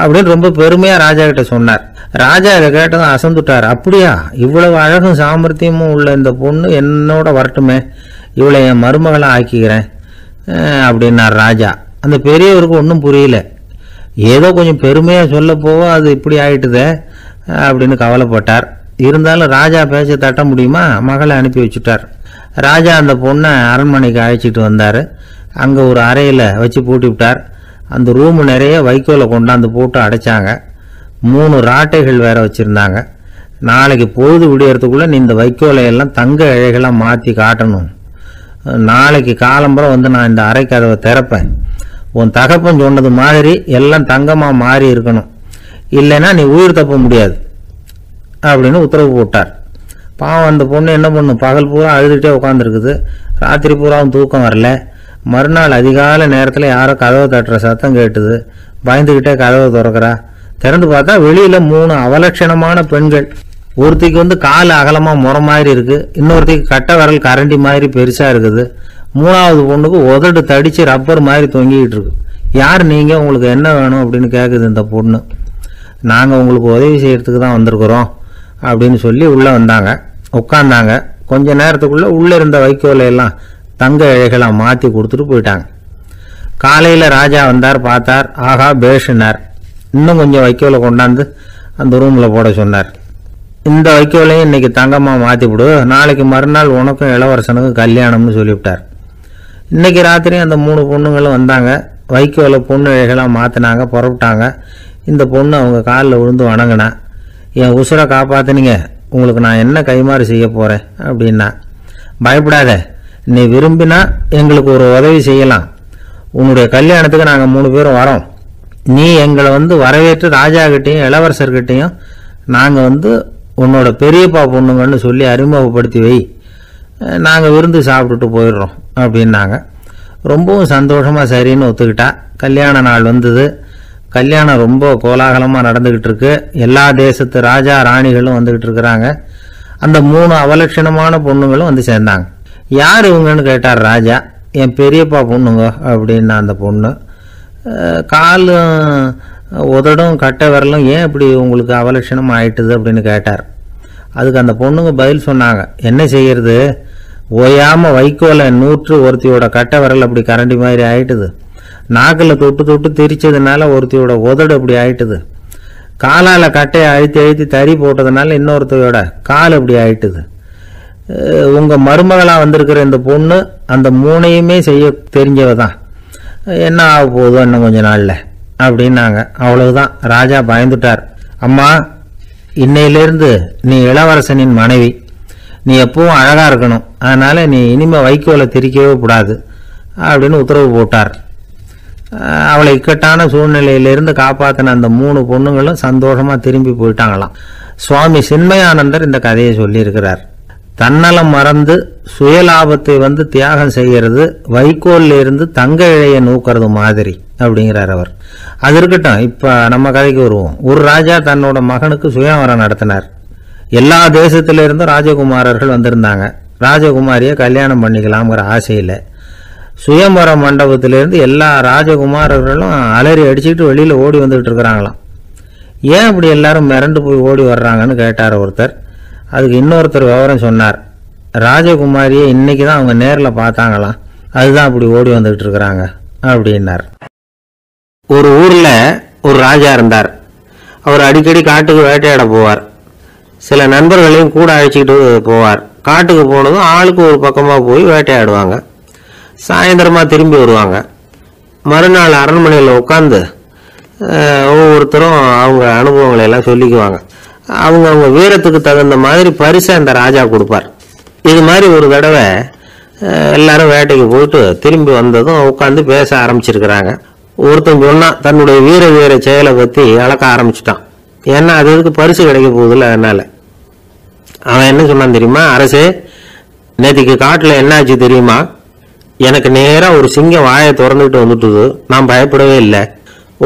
அப்படின்னு ரொம்ப பெருமையாக ராஜா கிட்ட சொன்னார். ராஜா இதை கேட்டதும் அசந்துட்டார். அப்படியா, இவ்வளவு அழகும் சாமர்த்தியமும் உள்ள இந்த பொண்ணு என்னோட வரட்டுமே, இவளை என் மருமகளை ஆக்கிக்கிறேன் அப்படின்னார் ராஜா. அந்த பெரியவருக்கு ஒன்றும் புரியல. ஏதோ கொஞ்சம் பெருமையாக சொல்ல போவோ அது இப்படி ஆயிட்டுதே அப்படின்னு கவலைப்பட்டார். இருந்தாலும் ராஜா பேச்ச தட்ட முடியுமா, மகளை அனுப்பி வச்சுட்டார். ராஜா அந்த பொண்ணை அரண்மனைக்கு அழைச்சிட்டு வந்தார். அங்கே ஒரு அறையில் வச்சு பூட்டி விட்டார். அந்த ரூமு நிறைய வைக்கோலை கொண்டாந்து போட்டு அடைச்சாங்க. 3 ராட்டைகள் வேற வச்சுருந்தாங்க. நாளைக்கு பொழுது விடியறதுக்குள்ளே நீ இந்த வைக்கோலையெல்லாம் தங்க இழைகளாக மாற்றி காட்டணும். நாளைக்கு காலம்பரம் வந்து நான் இந்த அறை கதவை திறப்பேன். உன் தகப்பன் சொன்னது மாதிரி எல்லாம் தங்கமாக மாறி இருக்கணும், இல்லைன்னா நீ உயிர் தப்ப முடியாது அப்படின்னு உத்தரவு போட்டார். பாவம் அந்த பொண்ணு என்ன பண்ணும், பகல் பூரா அழுதுகிட்டே உட்காந்துருக்குது. ராத்திரி பூராவும் தூக்கம் வரல. மறுநாள் அதிகாலை நேரத்தில் யாரோ கதவை தட்டுற சத்தம் கேட்டுது. பயந்துக்கிட்டே கதவை திறக்கிறா. திறந்து பார்த்தா வெளியில் 3 அவலட்சணமான பெண்கள். ஒருத்திக்கு வந்து கால் அகலமாக முறை மாதிரி இருக்குது, இன்னொருத்திக்கு கட்டை விரல் கரண்டி மாதிரி பெருசாக இருக்குது, 3ஆவது பொண்ணுக்கு உதடு தடித்து ரப்பர் மாதிரி தொங்கிக்கிட்டு இருக்கு. யார் நீங்கள், உங்களுக்கு என்ன வேணும் அப்படின்னு கேட்குது இந்த பொண்ணு. நாங்கள் உங்களுக்கு உதவி செய்கிறதுக்கு தான் வந்திருக்கிறோம் அப்படின்னு சொல்லி உள்ளே வந்தாங்க. உட்காந்தாங்க. கொஞ்ச நேரத்துக்குள்ளே உள்ளே இருந்த வைக்கோலையெல்லாம் தங்க இழைகளாக மாற்றி கொடுத்துட்டு போயிட்டாங்க. காலையில் ராஜா வந்தார், பார்த்தார். ஆகா பேஷுனார். இன்னும் கொஞ்சம் வைக்கோலை கொண்டாந்து அந்த ரூமில் போட சொன்னார். இந்த வைக்கோலையும் இன்னைக்கு தங்கமாக மாற்றிவிடு, நாளைக்கு மறுநாள் உனக்கும் இளவரசனுக்கும் கல்யாணம்னு சொல்லிவிட்டார். இன்னைக்கு ராத்திரி அந்த 3 பொண்ணுங்களும் வந்தாங்க. வைக்கோலை பொண்ணு இழைகளாக மாற்றினாங்க, புறப்பட்டாங்க. இந்த பொண்ணு அவங்க காலில் விழுந்து வணங்கினா. என் உசுரை காப்பாற்றினீங்க, உங்களுக்கு நான் என்ன கைமாறு செய்ய போகிறேன் அப்படின்னா. பயப்படாத, நீ விரும்பினா எங்களுக்கு ஒரு உதவி செய்யலாம். உன்னுடைய கல்யாணத்துக்கு நாங்கள் 3 பேரும் வரோம். நீ எங்களை வந்து வரவேற்று ராஜாக்கிட்டையும் இளவரசர்கிட்டையும் நாங்கள் உன்னோட பெரியப்பா பொண்ணுங்கன்னு சொல்லி அறிமுகப்படுத்தி வை, நாங்கள் விருந்து சாப்பிட்டுட்டு போயிடுறோம் அப்படின்னாங்க. ரொம்பவும் சந்தோஷமாக சரின்னு ஒத்துக்கிட்டா. கல்யாண நாள் வந்தது. கல்யாணம் ரொம்ப கோலாகலமாக நடந்துக்கிட்டு இருக்கு. எல்லா தேசத்து ராஜா ராணிகளும் வந்துக்கிட்டு இருக்கிறாங்க. அந்த 3 அவலட்சணமான பொண்ணுங்களும் வந்து சேர்ந்தாங்க. யார் இவங்கன்னு கேட்டார் ராஜா. என் பெரியப்பா பொண்ணுங்க அப்படின்னா அந்த பொண்ணு. காலும் உதடும் கட்டை விரலும் ஏன் இப்படி உங்களுக்கு அவலட்சணம் ஆயிட்டுது அப்படின்னு கேட்டார். அதுக்கு அந்த பொண்ணுங்க பதில் சொன்னாங்க, என்ன செய்யறது, ஓயாமல் வைக்கோலை நூற்று ஒருத்தியோட கட்டை விரல் அப்படி கரண்டி மாதிரி ஆயிட்டுது, நாக்கில் தொட்டு தொட்டு திரிச்சதுனால ஒருத்தியோட உதடு அப்படி ஆயிட்டுது, காலால் கட்டையை அழுத்தி அழுத்தி தறி போட்டதுனால இன்னொருத்தையோட கால் அப்படி ஆயிட்டுது, உங்கள் மருமகளாக வந்திருக்கிற இந்த பொண்ணு அந்த மூணையுமே செய்ய தெரிஞ்சவ தான், என்ன ஆக போகுதோ இன்னும் கொஞ்ச நாளில் அப்படின்னாங்க. அவ்வளவுதான், ராஜா பயந்துட்டார். அம்மா, இன்னையிலேருந்து நீ இளவரசனின் மனைவி, நீ எப்பவும் அழகாக இருக்கணும், அதனால் நீ இனிமேல் வைக்கோலை திரிக்கவே கூடாது அப்படின்னு உத்தரவு போட்டார். அவளை இக்கட்டான சூழ்நிலையிலிருந்து காப்பாற்றின அந்த 3 பொண்ணுங்களும் சந்தோஷமாக திரும்பி போயிட்டாங்களாம். சுவாமி சின்மயானந்தர் இந்த கதையை சொல்லியிருக்கிறார். தன்னலம் மறந்து சுயலாபத்தை தியாகம் செய்கிறது வைக்கோல்ல இருந்து தங்க இழைய நூக்கிறது மாதிரி அப்படிங்கிறார் அவர். அது இருக்கட்டும், இப்போ நம்ம கதைக்கு வருவோம். ஒரு ராஜா தன்னோட மகனுக்கு சுயவரம் நடத்தினார். எல்லா தேசத்திலிருந்தும் ராஜகுமாரர்கள் வந்திருந்தாங்க. ராஜகுமாரியை கல்யாணம் பண்ணிக்கலாம்ங்கிற ஆசையில் சுயம்பர மண்டபத்திலேருந்து எல்லா ராஜகுமாரர்களும் அலறி அடிச்சுக்கிட்டு வெளியில் ஓடி வந்துகிட்டு இருக்கிறாங்களாம். ஏன் அப்படி எல்லாரும் மிரண்டு போய் ஓடி வர்றாங்கன்னு கேட்டார் ஒருத்தர். அதுக்கு இன்னொருத்தர் விவரம் சொன்னார். ராஜகுமாரியை இன்னைக்கு தான் அவங்க நேரில் பார்த்தாங்களாம், அதுதான் அப்படி ஓடி வந்துகிட்டு இருக்கிறாங்க அப்படின்னார். ஒரு ஊரில் ஒரு ராஜா இருந்தார். அவர் அடிக்கடி காட்டுக்கு வேட்டையாட போவார். சில நண்பர்களையும் கூட அழைச்சிக்கிட்டு போவார். காட்டுக்கு போனதும் ஆளுக்கு ஒரு பக்கமாக போய் வேட்டையாடுவாங்க. சாயந்தரமாக திரும்பி வருவாங்க. மறுநாள் அரண்மனையில் உட்காந்து ஒவ்வொருத்தரும் அவங்க அனுபவங்களை எல்லாம் சொல்லிக்குவாங்க. அவங்க வீரத்துக்கு தகுந்த மாதிரி பரிசை அந்த ராஜா கொடுப்பார். இது மாதிரி ஒரு தடவை எல்லாரும் வேட்டைக்கு போயிட்டு திரும்பி வந்ததும் உட்காந்து பேச ஆரம்பிச்சிருக்கிறாங்க. ஒருத்தன் சொன்னான், தன்னுடைய வீர செயலை பற்றி அளக்க ஆரம்பிச்சிட்டான். ஏன்னா அது எதுக்கு பரிசு கிடைக்க போகுதில்ல, அதனால. அவன் என்ன சொன்னான் தெரியுமா, அரசே, நேற்றுக்கு காட்டில் என்னாச்சு தெரியுமா, எனக்கு நேராக ஒரு சிங்கம் வாயை திறந்துக்கிட்டு வந்துட்டுது, நான் பயப்படவே இல்லை.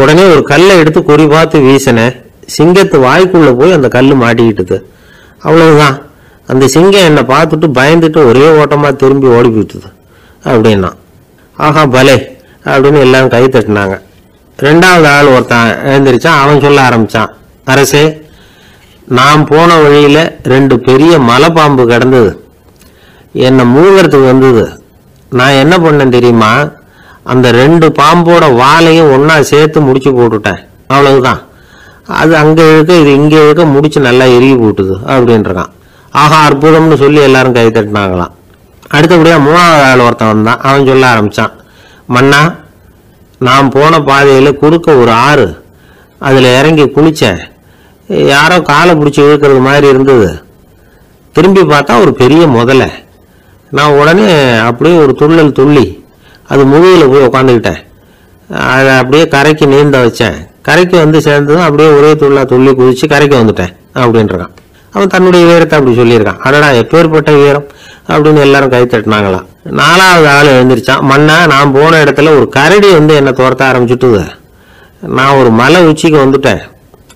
உடனே ஒரு கல்லை எடுத்து குறி பார்த்து வீசினேன், சிங்கத்து வாய்க்குள்ளே போய் அந்த கல் மாட்டிக்கிட்டுது. அவ்வளவுதான், அந்த சிங்கம் என்னை பார்த்துட்டு பயந்துட்டு ஒரே ஓட்டமாக திரும்பி ஓடி போயிட்டுது அப்படின்னா. ஆஹா பலே அப்படின்னு எல்லாரும் கை தட்டினாங்க. 2வது ஆள் ஒருத்தன் எழுந்திரிச்சான். அவன் சொல்ல ஆரம்பிச்சான், அரசே, நான் போன வழியில் 2 பெரிய மலைப்பாம்பு கிடந்தது, என்னை மூழ்கிறதுக்கு வந்தது. நான் என்ன பண்ணேன் தெரியுமா, அந்த 2 பாம்போட வாலையும் ஒன்றா சேர்த்து முடிச்சு போட்டுட்டேன். அவ்வளவுதான், அது அங்கே இழுக்க இது இங்கே இழுக்க முடிச்சு நல்லா எரிய போட்டுது அப்படின்றான். ஆஹா அற்புதம்னு சொல்லி எல்லாரும் கை தட்டினாங்களாம். அடுத்தபடியாக 3வது ஆள் ஒருத்தன் வந்தான். அவன் சொல்ல ஆரம்பித்தான், மன்னா, நான் போன பாதையில் குறுக்க ஒரு ஆறு, அதில் இறங்கி குளித்தேன். யாரோ காலை பிடிச்சி இழுக்கிறது மாதிரி இருந்தது. திரும்பி பார்த்தா ஒரு பெரிய முதலை. நான் உடனே அப்படியே ஒரு துள்ளல் துள்ளி அது முதுகில் போய் உட்காந்துக்கிட்டேன். அதை அப்படியே கரைக்கு நீந்த வச்சேன். கரைக்கு வந்து சேர்ந்ததும் அப்படியே ஒரே துள்ளி குதிச்சு கரைக்கு வந்துட்டேன் அப்படின்றான். அவன் தன்னுடைய வீரத்தை அப்படி சொல்லியிருக்கான். அடடா எப்பேற்பட்ட வீரம் அப்படின்னு எல்லாரும் கை தட்டினாங்களாம். 4வது ஆள் எழுந்திரிச்சான். மன்னா, நான் போன இடத்துல ஒரு கரடி என்னை துரத்த ஆரம்பிச்சுட்டுது. நான் ஒரு மலை உச்சிக்கு வந்துட்டேன்.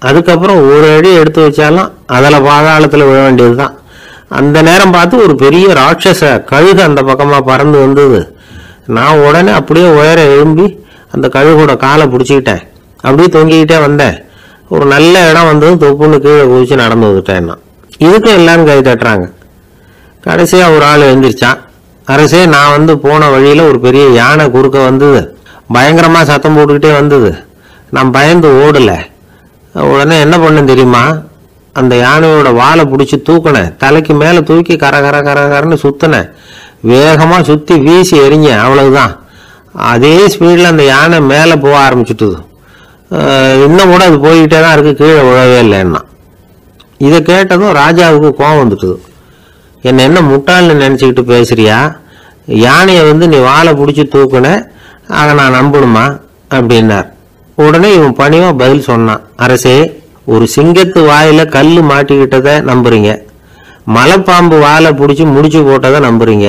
அதுக்கப்புறம் ஒரு அடி எடுத்து வச்சாலும் அதில் பாதாளத்தில் விழ வேண்டியது தான். அந்த நேரம் பார்த்து ஒரு பெரிய ராட்சச கழுகு அந்த பக்கமாக பறந்து வந்தது. நான் உடனே அப்படியே உயர எழும்பி அந்த கழுகோட காலை பிடிச்சிக்கிட்டேன். அப்படியே தொங்கிக்கிட்டே வந்தேன். ஒரு நல்ல இடம் வந்ததும் தொப்புன்னு கீழே குதிச்சு நடந்து வந்துட்டேன். இதுக்கும் எல்லாரும் கை தட்டுறாங்க. கடைசியாக ஒரு ஆள் எழுந்திரிச்சான். அரசே, நான் போன வழியில் ஒரு பெரிய யானை குறுக்க வந்தது. பயங்கரமாக சத்தம் போட்டுக்கிட்டே வந்தது. நான் பயந்து ஓடலை. உடனே என்ன பண்ணேன் தெரியுமா, அந்த யானையோட வாலை பிடிச்சி தூக்கினேன். தலைக்கு மேலே தூக்கி கரன்னு சுற்றினேன். வேகமாக சுற்றி வீசி எறிஞ்சேன். அவ்வளவுதான். அதே ஸ்பீடில் அந்த யானை மேலே போக ஆரம்பிச்சுட்டுது. இன்னும் கூட அது போய்கிட்டே தான் இருக்குது, கீழே விழவே இல்லைன்னா. இதை கேட்டதும் ராஜாவுக்கு கோபம் வந்துட்டுது. என்ன முட்டாள்னு நினச்சிக்கிட்டு பேசுறியா, யானையை நீ வாழை பிடிச்சி தூக்குன, ஆக நான் நம்பணுமா அப்படின்னார். உடனே இவன் பணிவா பதில் சொன்னான், அரசே, ஒரு சிங்கத்து வாயில கல் மாட்டிக்கிட்டதை நம்புறீங்க, மலைப்பாம்பு வாழை பிடிச்சி முடிச்சு போட்டதை நம்புறீங்க,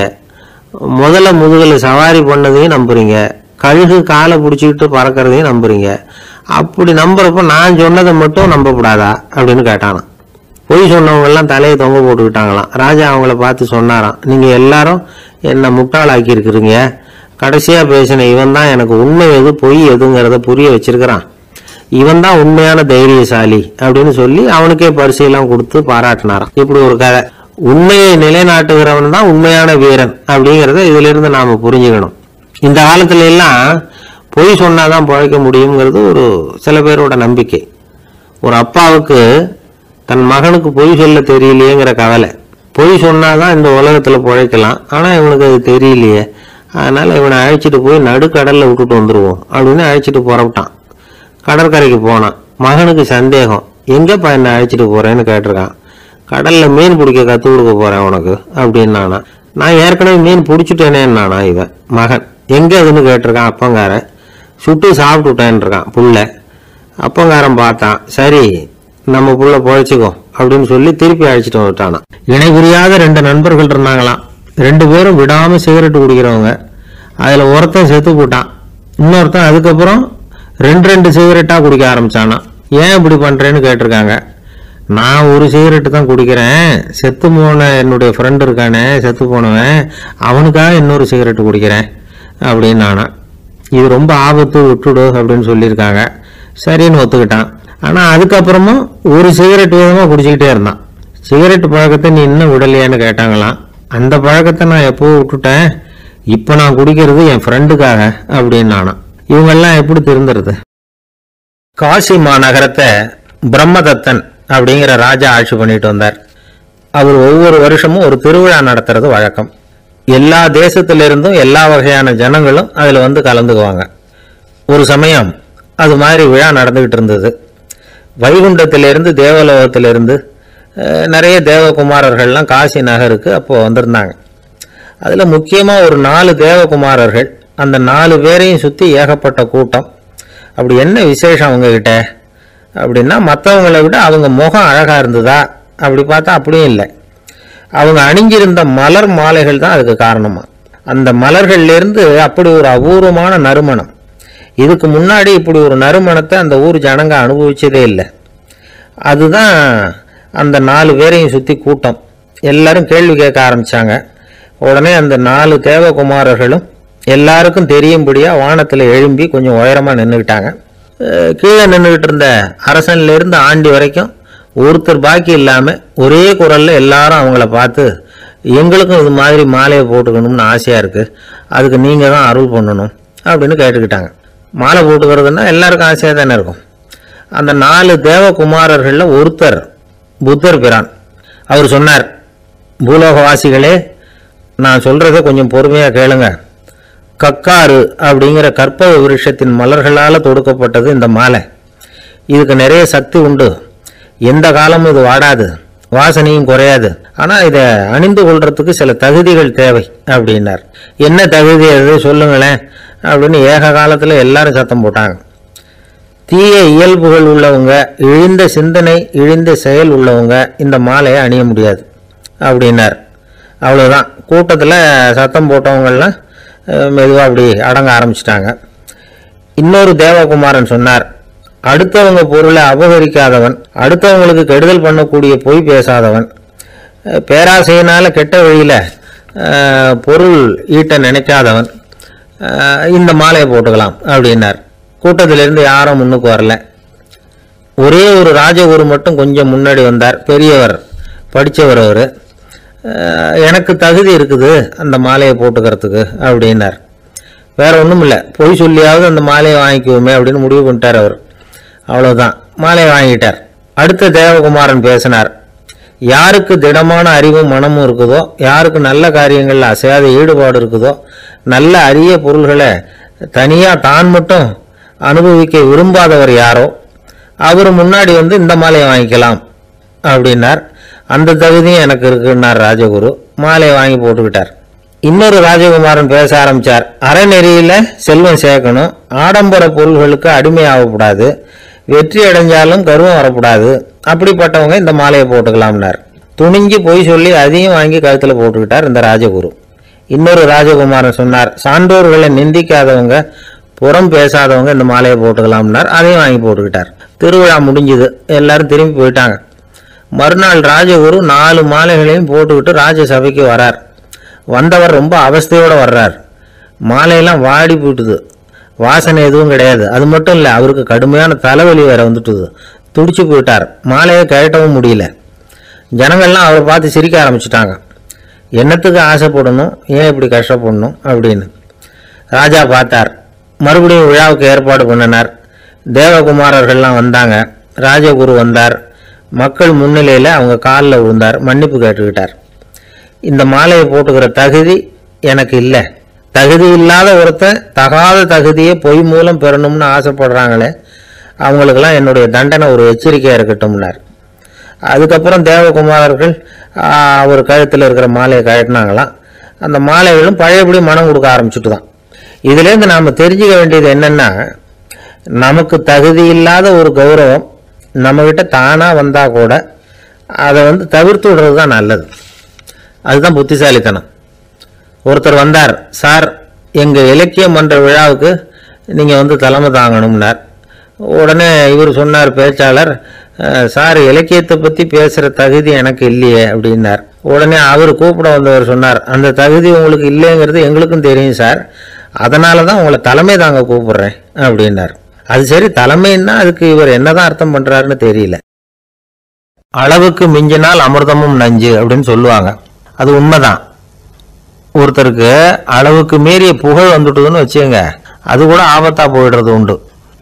முதல்ல முதுகில் சவாரி பண்ணதையும் நம்புறீங்க, கழுகு காலை பிடிச்சிக்கிட்டு பறக்கிறதையும் நம்புறீங்க. அப்படி நம்புறப்ப நான் சொன்னதை மட்டும் நம்பக்கூடாதா அப்படின்னு கேட்டானான். பொய் சொன்னவங்க எல்லாம் தலையை தொங்க போட்டுக்கிட்டாங்களாம். ராஜா அவங்கள பார்த்து சொன்னாராம், நீங்க எல்லாரும் என்னை முட்டாளாக்கி இருக்கிறீங்க. கடைசியா பேசின இவன் தான் எனக்கு உண்மை எது பொய் எதுங்கிறத புரிய வச்சிருக்கிறான். இவன் தான் உண்மையான தைரியசாலி அப்படின்னு சொல்லி அவனுக்கே பரிசையெல்லாம் கொடுத்து பாராட்டினாராம். இப்படி ஒரு கதை. உண்மையை நிலைநாட்டுகிறவன் தான் உண்மையான வீரன் அப்படிங்கிறத இதுல இருந்து நாம புரிஞ்சுக்கணும். இந்த காலத்துல எல்லாம் பொய் சொன்னாதான் பிழைக்க முடியுங்கிறது ஒரு சில பேரோட நம்பிக்கை. ஒரு அப்பாவுக்கு தன் மகனுக்கு பொய் சொல்ல தெரியலையேங்கிற கவலை. பொய் சொன்னாதான் இந்த உலகத்துல பிழைக்கலாம், ஆனா இவனுக்கு அது தெரியலையே, அதனால இவனை அழைச்சிட்டு போய் நடுக்கடல்ல விட்டுட்டு வந்துருவோம் அப்படின்னு அழைச்சிட்டு புறப்பட்டான். கடற்கரைக்கு போனான். மகனுக்கு சந்தேகம், எங்கப்பா என்ன அழைச்சிட்டு போறேன்னு கேட்டிருக்கான். கடல்ல மீன் பிடிக்க கற்றுக் கொடுக்க போறேன் உனக்கு அப்படின்னானா. நான் ஏற்கனவே மீன் பிடிச்சிட்டேனேன்னானா இவன் மகன். எங்க அதுன்னு கேட்டிருக்கான் அப்பங்காரன். சுட்டு சாப்பிட்டுட்டேன் இருக்கான் புள்ள. அப்பங்காரன் பார்த்தான், சரி நம்ம புள்ள பொழைச்சிக்கோ அப்படின்னு சொல்லி திருப்பி அழைச்சிட்டு வந்துட்டானா. இணை புரியாத 2 நண்பர்கள் இருந்தாங்களாம். 2 பேரும் விடாம சிகரெட்டு குடிக்கிறவங்க. அதுல ஒருத்தன் செத்து போட்டான். இன்னொருத்தன் அதுக்கப்புறம் 2 சிகரெட்டா குடிக்க ஆரம்பிச்சானா. ஏன் இப்படி பண்றேன்னு கேட்டிருக்காங்க. நான் ஒரு சிகரெட்டு தான் குடிக்கிறேன், செத்து போன என்னுடைய ஃப்ரெண்டு இருக்கானே செத்து போனவன், அவனுக்காக இன்னொரு சிகரெட்டு குடிக்கிறேன் அப்படின்னு நானா. இது ரொம்ப ஆபத்து, விட்டுடு அப்படின்னு சொல்லியிருக்காங்க. சரின்னு ஒத்துக்கிட்டான். ஆனா அதுக்கப்புறமும் ஒரு சிகரெட் வேகமா குடிச்சுக்கிட்டே இருந்தான். சிகரெட் பழக்கத்தை நீ இன்னும் விடலையான்னு கேட்டாங்களாம். அந்த பழக்கத்தை நான் எப்போ விட்டுட்டேன், இப்ப நான் குடிக்கிறது என் ஃப்ரெண்டுக்காக அப்படின்னு நானா. இவங்கெல்லாம் எப்படி திருந்துறது? காசி மாநகரத்தை பிரம்மதத்தன் அப்படிங்கிற ராஜா ஆட்சி பண்ணிட்டு வந்தார். அவர் ஒவ்வொரு வருஷமும் ஒரு திருவிழா நடத்துறது வழக்கம். எல்லா தேசத்திலிருந்தும் எல்லா வகையான ஜனங்களும் அதுல வந்து கலந்துக்குவாங்க. ஒரு சமயம் அது மாதிரி விழா நடந்துகிட்டு இருந்தது. வைகுண்டத்திலிருந்து தேவலோகத்திலிருந்து நிறைய தேவகுமாரர்கள்லாம் காசி நகருக்கு அப்போ வந்திருந்தாங்க. அதுல முக்கியமா ஒரு 4 தேவகுமாரர்கள். அந்த 4 பேரையும் சுத்தி ஏகப்பட்ட கூட்டம். அப்படி என்ன விசேஷம் அவங்க கிட்ட அப்படின்னா, மற்றவங்களை விட அவங்க முகம் அழகா இருந்ததா அப்படி பார்த்தா அப்படியும் இல்லை. அவங்க அணிஞ்சிருந்த மலர் மாலைகள் தான் அதுக்கு காரணமா. அந்த மலர்கள்ல இருந்து அப்படி ஒரு அபூர்வமான நறுமணம். இதுக்கு முன்னாடி இப்படி ஒரு நறுமணத்தை அந்த ஊர் ஜனங்க அனுபவிச்சதே இல்லை. அதுதான் அந்த 4 பேரையும் சுத்தி கூட்டம். எல்லாரும் கேள்வி கேட்க ஆரம்பிச்சாங்க. உடனே அந்த 4 தேவகுமாரர்களும் எல்லாருக்கும் தெரியும்படியா வானத்துல எழும்பி கொஞ்சம் உயரமா நின்றுக்கிட்டாங்க. கீழே நின்றுகிட்டு இருந்த அரசன்ல இருந்து ஆண்டி வரைக்கும் ஒருத்தர் பாக்கி இல்லாம ஒரே குரல்ல எல்லாரும் அவங்கள பார்த்து, எங்களுக்கும் இது மாதிரி மாலையை போட்டுக்கணும்னு ஆசையா இருக்கு, அதுக்கு நீங்க தான் அருள் பண்ணணும் அப்படின்னு கேட்டுக்கிட்டாங்க. மாலை போட்டுக்கிறதுன்னா எல்லாருக்கும் ஆசையா தானே இருக்கும். அந்த 4 தேவகுமாரர்கள்ல ஒருத்தர் புத்தர் பிரான். அவர் சொன்னார், பூலோகவாசிகளே, நான் சொல்றத கொஞ்சம் பொறுமையா கேளுங்க. கக்காரு அப்படிங்கிற கற்பக விருட்சத்தின் மலர்களால தொடுக்கப்பட்டது இந்த மாலை. இதுக்கு நிறைய சக்தி உண்டு. எந்த காலமும் இது வாடாது, வாசனையும் குறையாது. ஆனா இதை அணிந்து கொள்றதுக்கு சில தகுதிகள் தேவை அப்படின்னார். என்ன தகுதி அது சொல்லுங்களேன் அப்படின்னு ஏக காலத்துல எல்லாரும் சத்தம் போட்டாங்க. தீய இயல்புகள் உள்ளவங்க, இழிந்த சிந்தனை, இழிந்த செயல் உள்ளவங்க இந்த மாலையை அணிய முடியாது அப்படின்னார். அவ்வளவுதான். கூட்டத்துல சத்தம் போட்டவங்கெல்லாம் மெதுவா அப்படி அடங்க ஆரம்பிச்சிட்டாங்க. இன்னொரு தேவகுமாரன் சொன்னார், அடுத்தவங்க பொருளை அபகரிக்காதவன், அடுத்தவங்களுக்கு கெடுதல் பண்ணக்கூடிய பொய் பேசாதவன், பேராசையினால கெட்ட வழியில பொருள் ஈட்ட நினைக்காதவன் இந்த மாலையை போட்டுக்கலாம் அப்படின்னார். கூட்டத்திலிருந்து யாரும் முன்னுக்கு வரல. ஒரே ஒரு ராஜகுரு மட்டும் கொஞ்சம் முன்னாடி வந்தார். பெரியவர், படித்தவர். அவர், எனக்கு தகுதி இருக்குது அந்த மாலையை போட்டுக்கிறதுக்கு அப்படின்னார். வேற ஒன்றும் இல்லை, பொய் சொல்லியாவது அந்த மாலையை வாங்கிக்குவோமே அப்படின்னு முடிவு பண்ணிட்டார் அவர். அவ்வளோதான், மாலையை வாங்கிட்டார். அடுத்த தேவகுமாரன் பேசினார். யாருக்கு திடமான அறிவும் மனமும் இருக்குதோ, யாருக்கு நல்ல காரியங்களில் அசையாத ஈடுபாடு இருக்குதோ, நல்ல அரிய பொருள்களை தனியாக தான் மட்டும் அனுபவிக்க விரும்பாதவர் யாரோ அவர் முன்னாடி வந்து இந்த மாலையை வாங்கிக்கலாம் அப்படின்னார். அந்த தகுதியும் எனக்கு இருக்குன்னார் ராஜகுரு. மாலையை வாங்கி போட்டுக்கிட்டார். இன்னொரு ராஜகுமாரன் பேச ஆரம்பிச்சார். அறநெறியில செல்வம் சேர்க்கணும், ஆடம்பர பொருள்களுக்கு அடிமை ஆகக்கூடாது, வெற்றி அடைஞ்சாலும் கர்வம் வரக்கூடாது, அப்படிப்பட்டவங்க இந்த மாலையை போட்டுக்கலாம்னார். துணிஞ்சு பொய் சொல்லி அதையும் வாங்கி கழுத்துல போட்டுக்கிட்டார் இந்த ராஜகுரு. இன்னொரு ராஜகுமாரன் சொன்னார், சான்றோர்களை நிந்திக்காதவங்க, புறம் பேசாதவங்க இந்த மாலையை போட்டுக்கலாம்னார். அதையும் வாங்கி போட்டுக்கிட்டார். திருவிழா முடிஞ்சுது, எல்லாரும் திரும்பி போயிட்டாங்க. மறுநாள் ராஜகுரு 4 மாலைகளையும் போட்டுக்கிட்டு ராஜசபைக்கு வரார். வந்தவர் ரொம்ப அவஸ்தையோடு வர்றார். மாலையெல்லாம் வாடி போயிட்டுது. வாசனை எதுவும் கிடையாது. அது மட்டும் இல்லை, அவருக்கு கடுமையான தலைவலி வேற வந்துட்டுது. துடிச்சு போயிட்டார். மாலையை கழட்டவும் முடியல. ஜனங்கள்லாம் அவரை பார்த்து சிரிக்க ஆரம்பிச்சிட்டாங்க. என்னத்துக்கு ஆசைப்படணும், ஏன் இப்படி கஷ்டப்படணும் அப்படின்னு. ராஜா பார்த்தார். மறுபடியும் விழாவுக்கு ஏற்பாடு பண்ணினார். தேவகுமாரர்கள்லாம் வந்தாங்க. ராஜகுரு வந்தார். மக்கள் முன்னிலையில் அவங்க காலில் விழுந்தார். மன்னிப்பு கேட்டுக்கிட்டார். இந்த மாலையை போட்டுக்கிற தகுதி எனக்கு இல்லை. தகுதி இல்லாத ஒருத்தன் தகாத தகுதியை பொய் மூலம் பெறணும்னு ஆசைப்படுறாங்களே, அவங்களுக்கெல்லாம் என்னுடைய தண்டனை ஒரு எச்சரிக்கையாக இருக்கட்டும்னார். அதுக்கப்புறம் தேவகுமாரர்கள் அவர் கழுத்தில் இருக்கிற மாலையை கழட்டினாங்களாம். அந்த மாலைகளும் பழையபடி மனம் கொடுக்க ஆரம்பிச்சுட்டு தான். இதுலேருந்து நாம் தெரிஞ்சுக்க வேண்டியது என்னென்னா, நமக்கு தகுதி இல்லாத ஒரு கௌரவம் நம்மக்கிட்ட தானாக வந்தால் கூட அதை தவிர்த்து விடுறது தான் நல்லது. அதுதான் புத்திசாலித்தனம். ஒருத்தர் வந்தார். சார், எங்கள் இலக்கிய மன்ற விழாவுக்கு நீங்கள் தலைமை தாங்கணும்னார். உடனே இவர் சொன்னார், பேச்சாளர், சார் இலக்கியத்தை பற்றி பேசுகிற தகுதி எனக்கு இல்லையே அப்படின்னார். உடனே அவர் கூப்பிட வந்தவர் சொன்னார், அந்த தகுதி உங்களுக்கு இல்லைங்கிறது எங்களுக்கும் தெரியும் சார், அதனால தான் உங்களை தலைமை தாங்க கூப்பிடுறேன் அப்படின்னார். அது சரி, தலைமைன்னா அதுக்கு இவர் என்னதான் அர்த்தம் பண்ணுறாருன்னு தெரியல. அளவுக்கு மிஞ்சினால் அமிர்தமும் நஞ்சு அப்படின்னு சொல்லுவாங்க. அது உண்மைதான். ஒருத்தருக்கு அளவுக்கு மீறிய புகழ் வந்துட்டுதுன்னு வச்சுங்க, அது கூட ஆபத்தா போயிடுறது உண்டு.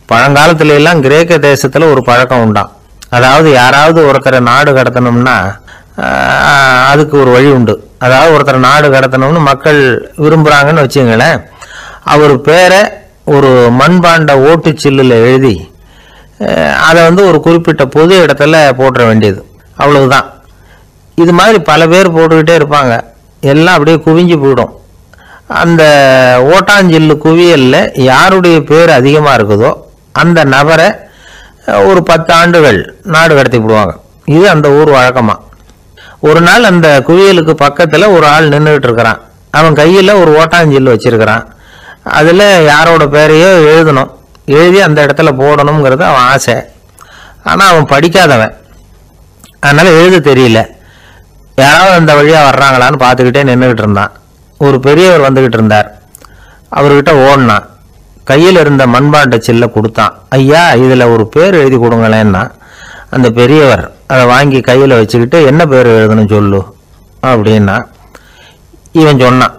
பழங்காலத்துல எல்லாம் கிரேக்க தேசத்துல ஒரு பழக்கம் உண்டாம். அதாவது யாராவது ஒருத்தரை நாடு கடத்தணும்னா அதுக்கு ஒரு வழி உண்டு. அதாவது ஒருத்தரை நாடு கடத்தணும்னு மக்கள் விரும்புறாங்கன்னு வச்சுங்களேன், அவர் பேரை ஒரு மண்பாண்ட ஓட்டுச்சில்லில் எழுதி அதை ஒரு குறிப்பிட்ட பொது இடத்துல போட்டுற வேண்டியது, அவ்வளவுதான். இது மாதிரி பல பேர் போட்டுக்கிட்டே இருப்பாங்க. எல்லாம் அப்படியே குவிஞ்சு போயிடும். அந்த ஓட்டாஞ்சில்லு குவியலில் யாருடைய பேர் அதிகமாக இருக்குதோ அந்த நபரை ஒரு 10 ஆண்டுகள் நாடு கடத்தி விடுவாங்க. இது அந்த ஊர் வழக்கமாக. ஒரு நாள் அந்த குவியலுக்கு பக்கத்தில் ஒரு ஆள் நின்றுக்கிட்டு இருக்கிறான். அவன் கையில் ஒரு ஓட்டாஞ்சில்லு வச்சிருக்கிறான். அதில் யாரோட பேரையோ எழுதணும், எழுதி அந்த இடத்துல போடணுங்கிறது அவன் ஆசை. ஆனால் அவன் படிக்காதவன், அதனால் எழுத தெரியல. யாராவது அந்த வழியாக வர்றாங்களான்னு பார்த்துக்கிட்டே நின்றுக்கிட்டு இருந்தான். ஒரு பெரியவர் வந்துக்கிட்டு இருந்தார். அவர்கிட்ட ஓடினான். கையில் இருந்த மண்பாண்ட சில்லை கொடுத்தான். ஐயா, இதில் ஒரு பேர் எழுதி கொடுங்களேன்னா. அந்த பெரியவர் அதை வாங்கி கையில் வச்சுக்கிட்டு, என்ன பேர் எழுதணும் சொல்லு அப்படின்னா. இவன் சொன்னான்,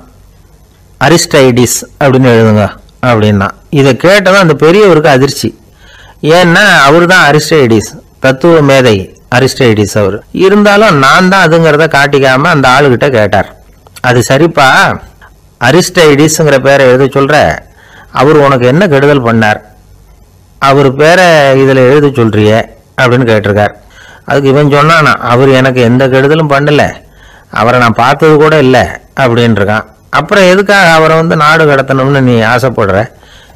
அரிஸ்டைடிஸ் அப்படின்னு எழுதுங்க அப்படின்னா. இதை கேட்டதான் அந்த பெரியவருக்கு அதிர்ச்சி. ஏன்னா அவர் தான் அரிஸ்டைடிஸ், தத்துவ மேதை அரிஸ்டைடிஸ் அவர். இருந்தாலும் நான் தான் அதுங்கிறத காட்டிக்காம அந்த ஆளுகிட்ட கேட்டார். அது சரிப்பா, அரிஸ்டைடிஸ்ங்கிற பேரை எழுத சொல்ற, அவர் உனக்கு என்ன கெடுதல் பண்ணார், அவர் பேரை இதில் எழுத சொல்றிய அப்படின்னு கேட்டிருக்கார். அதுக்கு இவன் சொன்னானா, அவர் எனக்கு எந்த கெடுதலும் பண்ணல, அவரை நான் பார்த்தது கூட இல்லை அப்படின்ட்டுருக்கான். அப்புறம் எதுக்காக அவரை நாடு கடத்தணும்னு நீ ஆசைப்படுற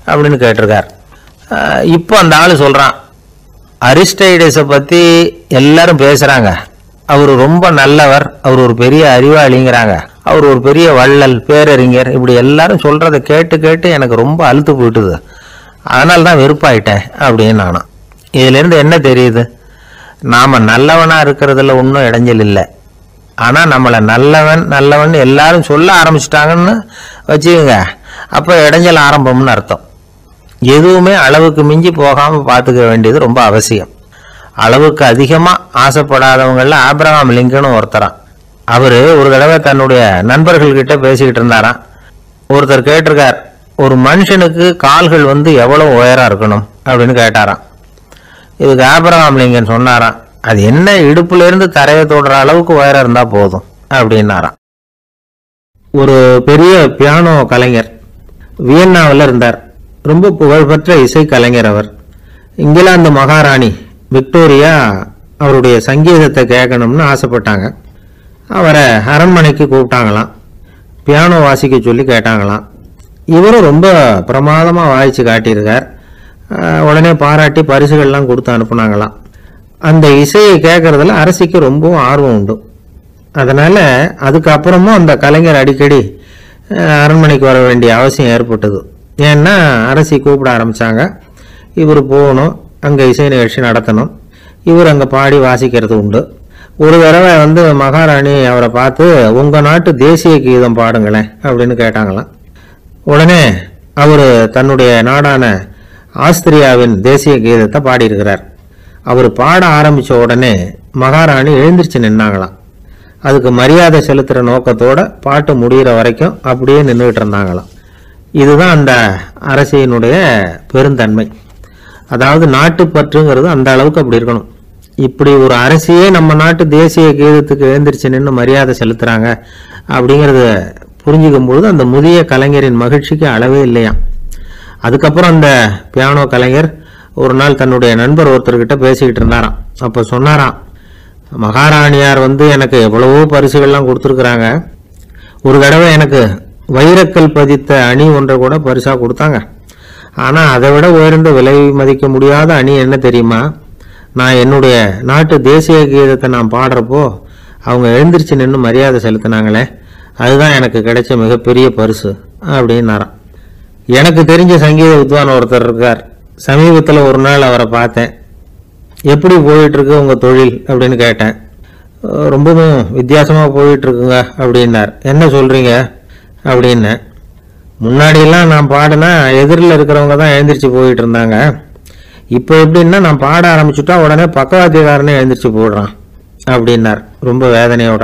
அப்படின்னு கேட்டிருக்கார். இப்போ அந்த ஆள் சொல்கிறான், அரிஸ்டைடிஸை பற்றி எல்லாரும் பேசுகிறாங்க, அவர் ரொம்ப நல்லவர், அவர் ஒரு பெரிய அறிவாளிங்கிறாங்க, அவர் ஒரு பெரிய வள்ளல், பேரறிஞர், இப்படி எல்லாரும் சொல்கிறத கேட்டு கேட்டு எனக்கு ரொம்ப அழுத்து போயிட்டுது, அதனால தான் வெறுப்பாயிட்டேன் அப்படின்னு நானும். இதிலேருந்து என்ன தெரியுது, நாம் நல்லவனாக இருக்கிறதுல ஒன்றும் இடைஞ்சல் இல்லை. ஆனால் நம்மளை நல்லவன் நல்லவன் எல்லாரும் சொல்ல ஆரம்பிச்சிட்டாங்கன்னு வச்சுக்கோங்க, அப்போ இடைஞ்சல் ஆரம்பம்னு அர்த்தம். எதுவுமே அளவுக்கு மிஞ்சி போகாமல் பார்த்துக்க வேண்டியது ரொம்ப அவசியம். அளவுக்கு அதிகமாக ஆசைப்படாதவங்களில் ஆபிரகாம் லிங்கனும் ஒருத்தரான். அவர் ஒரு தடவை தன்னுடைய நண்பர்கள்கிட்ட பேசிக்கிட்டு இருந்தாராம். ஒருத்தர் கேட்டிருக்கார், ஒரு மனுஷனுக்கு கால்கள் எவ்வளோ உயரம் இருக்கணும் அப்படின்னு கேட்டாராம். இதுக்கு ஆபிரகாம் லிங்கன் சொன்னாராம், அது என்ன, இடுப்புலேருந்து தரையை தொடுற அளவுக்கு உயரம் இருந்தால் போதும் அப்படின்னாராம். ஒரு பெரிய பியானோ கலைஞர் வியன்னாவில் இருந்தார். ரொம்ப புகழ்பெற்ற இசை கலைஞர் அவர். இங்கிலாந்து மகாராணி விக்டோரியா அவருடைய சங்கீதத்தை கேட்கணும்னு ஆசைப்பட்டாங்க. அவரை அரண்மனைக்கு கூப்பிட்டாங்களாம். பியானோ வாசிக்க சொல்லி கேட்டாங்களாம். இவரும் ரொம்ப பிரமாதமாக வாய்ச்சி காட்டியிருக்கார். உடனே பாராட்டி பரிசுகள்லாம் கொடுத்து அனுப்புனாங்களாம். அந்த இசையை கேட்கறதுல அரசிக்கு ரொம்பவும் ஆர்வம் உண்டு. அதனால் அதுக்கப்புறமும் அந்த கலைஞர் அடிக்கடி அரண்மனைக்கு வர வேண்டிய அவசியம் ஏற்பட்டது. ஏன்னா அரசி கூப்பிட ஆரம்பித்தாங்க. இவர் போகணும், அங்கே இசை நிகழ்ச்சி நடத்தணும், இவர் அங்கே பாடி வாசிக்கிறது உண்டு. ஒரு தடவை மகாராணி அவரை பார்த்து, உங்கள் நாட்டு தேசிய கீதம் பாடுங்களேன் அப்படின்னு கேட்டாங்களாம். உடனே அவர் தன்னுடைய நாடான ஆஸ்திரியாவின் தேசிய கீதத்தை பாடியிருக்கிறார். அவர் பாட ஆரம்பித்த உடனே மகாராணி எழுந்திருச்சு நின்னாங்களாம். அதுக்கு மரியாதை செலுத்துகிற நோக்கத்தோட பாட்டு முடிகிற வரைக்கும் அப்படியே நின்றுக்கிட்டு இருந்தாங்களாம். இதுதான் அந்த அரசியினுடைய பெருந்தன்மை. அதாவது நாட்டுப்பற்றுங்கிறது அந்த அளவுக்கு அப்படி இருக்கணும். இப்படி ஒரு அரசியே நம்ம நாட்டு தேசிய கீதத்துக்கு எழுந்திரிச்சு நின்று மரியாதை செலுத்துகிறாங்க அப்படிங்கிறத புரிஞ்சுக்கும் பொழுது அந்த முதிய கலைஞரின் மகிழ்ச்சிக்கு அளவே இல்லையாம். அதுக்கப்புறம் அந்த பியானோ கலைஞர் ஒரு நாள் தன்னுடைய நண்பர் ஒருத்தர்கிட்ட பேசிக்கிட்டு இருந்தாராம். அப்போ சொன்னாராம், மகாராணியார் எனக்கு எவ்வளவோ பரிசுகள்லாம் கொடுத்துருக்குறாங்க. ஒரு தடவை எனக்கு வைரக்கல் பதித்த அணி ஒன்றை கூட பரிசாக கொடுத்தாங்க. ஆனால் அதை விட உயர்ந்த விலை மதிக்க முடியாத அணி என்ன தெரியுமா? நான் என்னுடைய நாட்டு தேசிய கீதத்தை நான் பாடுறப்போ அவங்க எழுந்திரிச்சு நின்று மரியாதை செலுத்தினாங்களே, அதுதான் எனக்கு கிடைச்ச மிகப்பெரிய பரிசு அப்படின்னாராம். எனக்கு தெரிஞ்ச சங்கீத வித்வான் ஒருத்தர் இருக்கார். சமீபத்தில் ஒரு நாள் அவரை பார்த்தேன். எப்படி போயிட்டுருக்கு உங்கள் தொழில் அப்படின்னு கேட்டேன். ரொம்பவும் வித்தியாசமாக போயிட்டுருக்குங்க அப்படின்னார். என்ன சொல்கிறீங்க அப்படின்னேன். முன்னாடியெல்லாம் நான் பாடினா எதிரில் இருக்கிறவங்க தான் எழுந்திரிச்சு போயிட்டு இருந்தாங்க. இப்போ எப்படின்னா நான் பாட ஆரம்பிச்சுட்டா உடனே பக்கவாத்தியக்காரனே எழுந்திரிச்சு போடுறான் அப்படின்னார் ரொம்ப வேதனையோட.